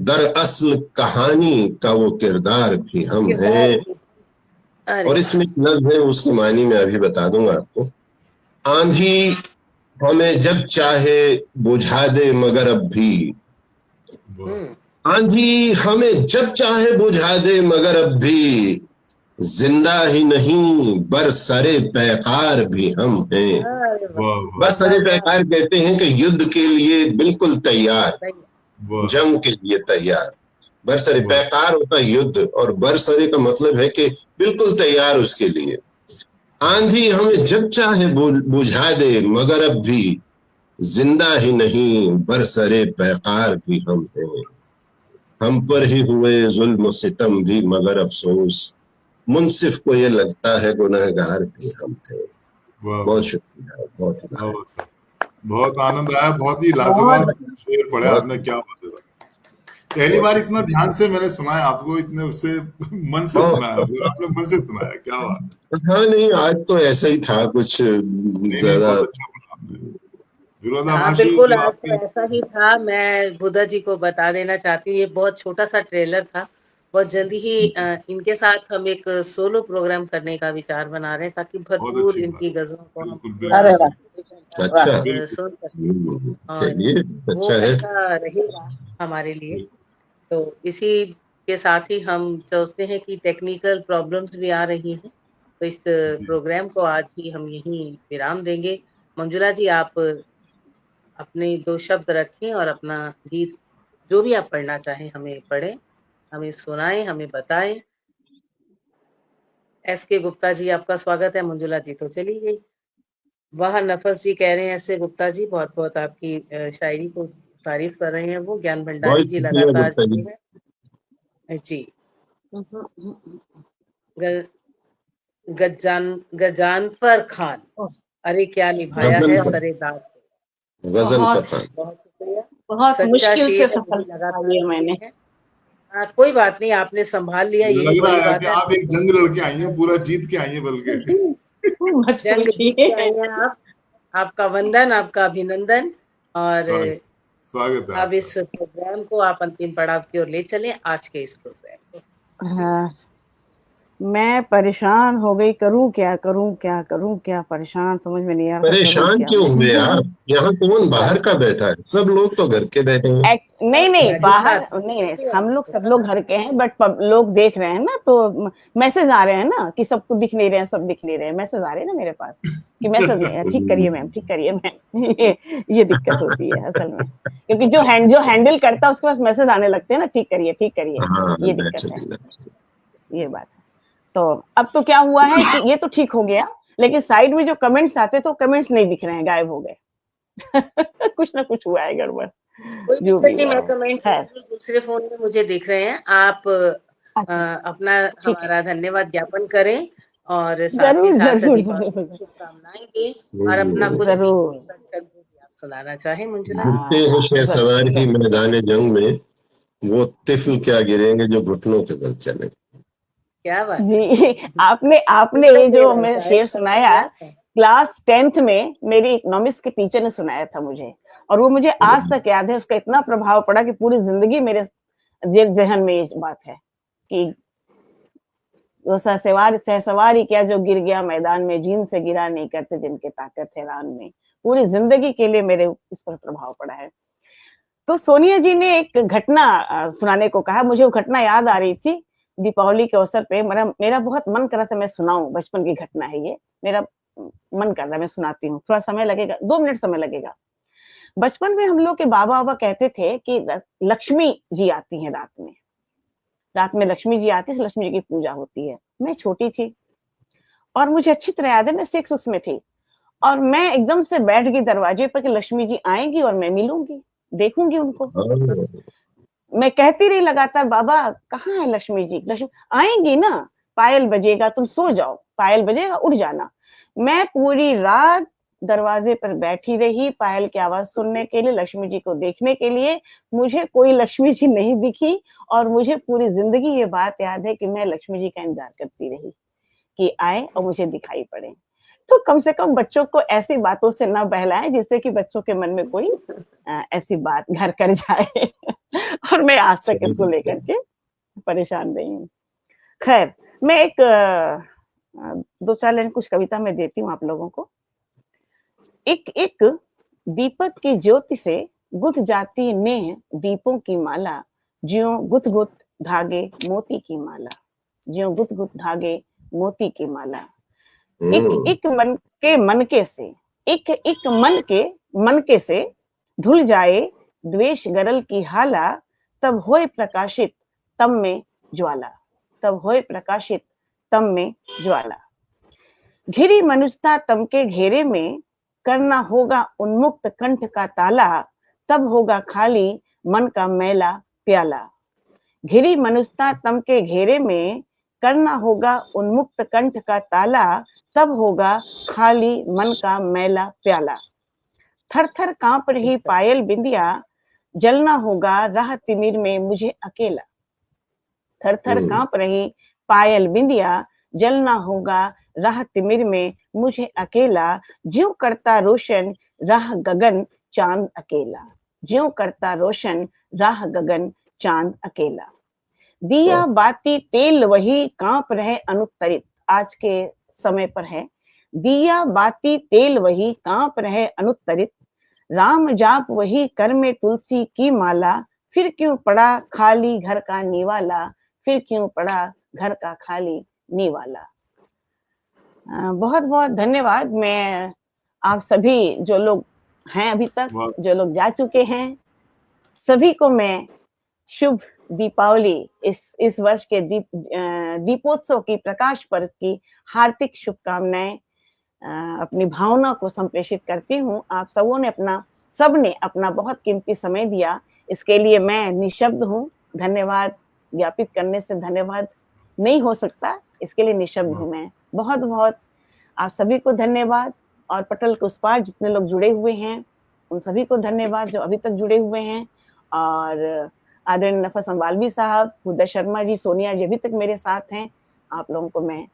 दरअसल कहानी का वो किरदार भी हम हैं। और इसमें लफ्ज है, उसके मानी में अभी बता दूंगा आपको। आंधी हमें जब चाहे बुझा दे मगर अब भी, आंधी हमें जब चाहे बुझा दे मगर अब भी, जिंदा ही नहीं बरसरे पैकार भी हम हैं। बरसरे पैकार कहते हैं कि युद्ध के लिए बिल्कुल तैयार, जंग के लिए तैयार। बरसरे पैकार होता है युद्ध, और बरसरे का मतलब है कि बिल्कुल तैयार उसके लिए। आंधी हमें जब चाहे बुझा दे मगर अब भी, जिंदा ही नहीं बरसरे पैकार भी हम हैं। हम पर ही हुए जुल्म सितम भी मगर अफसोस, मुंसिफ को ये लगता है गुनहगार भी हम थे। बहुत शुक्रिया, बहुत आनंद आया, बहुत ही लाजवाब शेर पढ़े आपने, क्या बात है। पहली बार इतना ध्यान से मैंने सुना है आपको, इतने उससे मन से सुना है आपने, मन से सुना है, क्या बात। हाँ नहीं, आज तो ऐसा ही था, कुछ ज्यादा। हाँ बिल्कुल, आज तो ऐसा ही था। मैं बुद्धा जी को बता देना चाहती हूँ, ये बहुत छोटा सा ट्रेलर था। बहुत जल्दी ही इनके साथ हम एक सोलो प्रोग्राम करने का विचार बना रहे हैं, ताकि भरपूर इनकी गजलों को हम सुन सकें। और वो ऐसा रहेगा हमारे लिए। तो इसी के साथ ही हम सोचते हैं कि टेक्निकल प्रॉब्लम्स भी आ रही हैं, तो इस प्रोग्राम को आज ही हम यहीं विराम देंगे। मंजुला जी, आप अपने 2 शब्द रखें और अपना गीत जो भी आप पढ़ना चाहें हमें पढ़ें, हमें सुनाएं, हमें बताएं। एस.के. गुप्ता जी, आपका स्वागत है। मंजुला जी तो चली गई। वह नफस जी कह रहे हैं, एस.के. गुप्ता जी बहुत बहुत आपकी शायरी को तारीफ कर रहे हैं। वो ज्ञान भंडारी जी लगातार जी। गजानफर खान, अरे क्या निभाया है सरेदार। गजनफर खान, बहुत शुक्रिया। बहुत मुश्किल से सफल किया मैंने। कोई बात नहीं, आपने संभाल लिया, यही बड़ी बात है। आप एक जंग लड़के आई हैं, पूरा जीत के आई हैं, बल्कि जंग जीत के आई हैं आप। आपका वंदन, आपका अभिनंदन। और स्वागत है। अब इस प्रोग्राम को आप अंतिम पड़ाव की ओर ले चलें, आज के इस प्रोग्राम को। हाँ, मैं परेशान हो गई, करूं क्या परेशान समझ में नहीं आ रहा। परेशान क्यों हुए आप? यहाँ कौन बाहर का बैठा है? सब लोग तो घर के बैठे हैं। नहीं बाहर नहीं, हम लोग सब लोग घर के हैं, बट लोग देख रहे हैं ना, तो मैसेज आ रहे हैं ना कि सबको दिख नहीं रहे हैं, सब दिख नहीं रहे हैं। मैसेज आ रहे हैं ना मेरे पास कि मैसेज नहीं, ठीक करिए मैम, ठीक करिए मैम। ये दिक्कत होती है असल में, क्योंकि जो हैंडल करता है उसके पास मैसेज आने लगते हैं ना, ठीक करिए ये दिक्कत है, ये बात है। तो अब तो क्या हुआ है कि ये तो ठीक हो गया, लेकिन साइड में जो कमेंट्स आते तो कमेंट्स नहीं दिख रहे हैं, गायब हो गए। कुछ ना कुछ हुआ है गड़बड़। जो भी मैं कमेंट दूसरे फोन में मुझे दिख रहे हैं। आप अपना हमारा धन्यवाद ज्ञापन करें और साथ ही साथ शुभकामनाएं दें, और अपना कुछ आप सुनाना चाहें मंजुला। सवारी मैदान जंग में वो तिफल क्या गिरेंगे जो घुटनों के बल चले। क्या बात जी, आपने ये जो मैं शेर सुनाया, क्लास 10th में मेरी इकोनॉमिक्स के टीचर ने सुनाया था मुझे, और वो मुझे आज तक याद है। उसका इतना प्रभाव पड़ा कि पूरी जिंदगी मेरे जहन में ये बात है कि वो सहसवारी क्या जो गिर गया मैदान में, जीन से गिरा नहीं करते जिनके ताकत है रान में। पूरी जिंदगी के लिए मेरे इस पर प्रभाव पड़ा है। तो सोनिया जी ने एक घटना सुनाने को कहा, मुझे वो घटना याद आ रही थी। दीपावली के अवसर पे मेरा बहुत मन कर रहा था मैं सुनाऊं, बचपन की घटना है ये, मेरा मन कर रहा है मैं सुनाती हूँ। थोड़ा समय लगेगा, 2 मिनट समय लगेगा। बचपन में हम लोग के बाबा कहते थे कि लक्ष्मी जी आती हैं रात में लक्ष्मी जी आती है, लक्ष्मी जी की पूजा होती है। मैं छोटी थी और मुझे अच्छी तरह याद है, मैं 6 में थी, और मैं एकदम से बैठ गई दरवाजे पर कि लक्ष्मी जी आएंगी और मैं मिलूंगी, देखूंगी उनको। मैं कहती रही लगातार, बाबा कहाँ है लक्ष्मी जी, लक्ष्मी आएंगी ना, पायल बजेगा, तुम सो जाओ, पायल बजेगा उठ जाना। मैं पूरी रात दरवाजे पर बैठी रही पायल की आवाज सुनने के लिए, लक्ष्मी जी को देखने के लिए। मुझे कोई लक्ष्मी जी नहीं दिखी और मुझे पूरी जिंदगी ये बात याद है कि मैं लक्ष्मी जी का इंतजार करती रही कि आए और मुझे दिखाई पड़े। तो कम से कम बच्चों को ऐसी बातों से ना बहलाएं जिससे कि बच्चों के मन में कोई ऐसी बात घर कर जाए और मैं आज तक इसको लेकर के परेशान रही हूँ। खैर, मैं एक 2-4 लाइन कुछ कविता में देती हूँ आप लोगों को। एक एक दीपक की ज्योति से गुथ जाती नेह दीपों की माला, ज्यों गुथ गुथ धागे मोती की माला, ज्यों गुथ गुथ धागे मोती की माला। एक एक मनके से, एक एक मनके से धुल जाए द्वेष गरल की हाला, तब होए प्रकाशित तम में ज्वाला, तब होए प्रकाशित तम में ज्वाला। घिरी मनुष्यता तम के घेरे में, करना होगा उन्मुक्त कंठ का ताला, तब होगा खाली मन का मैला प्याला। घिरी मनुष्यता तम के घेरे में, करना होगा उन्मुक्त कंठ का ताला, तब होगा खाली मन का मैला प्याला। थर थर कांप रही पायल बिंदिया, जलना होगा राह तिमिर में मुझे अकेला। थर थर कांप रही पायल बिंदिया, जलना होगा राह तिमिर में मुझे अकेला। ज्यों करता रोशन राह गगन चांद अकेला, ज्यों करता रोशन राह गगन चांद अकेला। दिया बाती तेल वही कांप रहे अनुत्तरित, आज के समय पर है। दिया बाती तेल वही कांप रहे अनुत्तरित, राम जाप वही कर में तुलसी की माला, फिर क्यों पड़ा खाली घर का निवाला, फिर क्यों पड़ा घर का खाली निवाला। बहुत बहुत धन्यवाद। मैं आप सभी जो लोग हैं अभी तक, जो लोग जा चुके हैं, सभी को मैं शुभ दीपावली, इस वर्ष के दीपोत्सव की, प्रकाश पर्व की हार्दिक शुभकामनाएं अपनी भावना को संप्रेषित करती हूँ। आप सबने अपना बहुत कीमती समय दिया, इसके लिए मैं निशब्द हूँ। धन्यवाद ज्ञापित करने से धन्यवाद नहीं हो सकता, इसके लिए निशब्द हूँ मैं। बहुत बहुत आप सभी को धन्यवाद, और पटल के उस पार जितने लोग जुड़े हुए हैं उन सभी को धन्यवाद जो अभी तक जुड़े हुए हैं। और आदरणीय नफस अम्बालवी साहब, हुदा शर्मा जी, सोनिया जी अभी तक मेरे साथ हैं। आप लोगों को मैं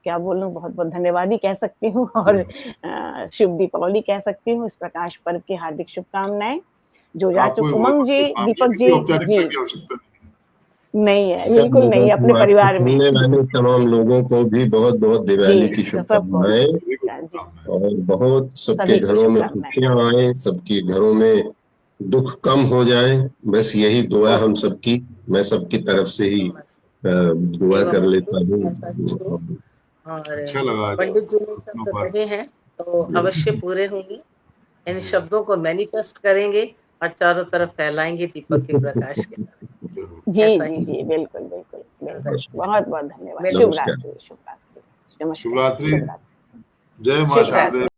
क्या बोलूं, बहुत बहुत धन्यवाद ही कह सकती हूँ और शुभ दीपावली कह सकती हूँ। इस प्रकाश पर्व की हार्दिक शुभकामनाएं। जो जा चुके उमंग जी, दीपक जी नहीं है, बिल्कुल नहीं है, अपने परिवार में। सुनने वाले तमाम लोगों को भी बहुत बहुत दिवाली की शुभकामनाएं, और बहुत सबके घरों में खुशियां आए, सबके घरों में दुख कम हो जाए, बस यही दुआ हम सबकी, मैं सबकी तरफ से ही दुआ कर लेता हूँ। अच्छा लगा, पंडित जी ने शब्द कहे हैं तो अवश्य पूरे होंगे। इन शब्दों को मैनिफेस्ट करेंगे और चारों तरफ फैलाएंगे दीपक के प्रकाश के। जी जी जी, बिल्कुल बिल्कुल बिल्कुल। बहुत बहुत धन्यवाद। शुभ रात्रि, शुभ रात्रि, शुभ रात्रि, जय मां शारदा।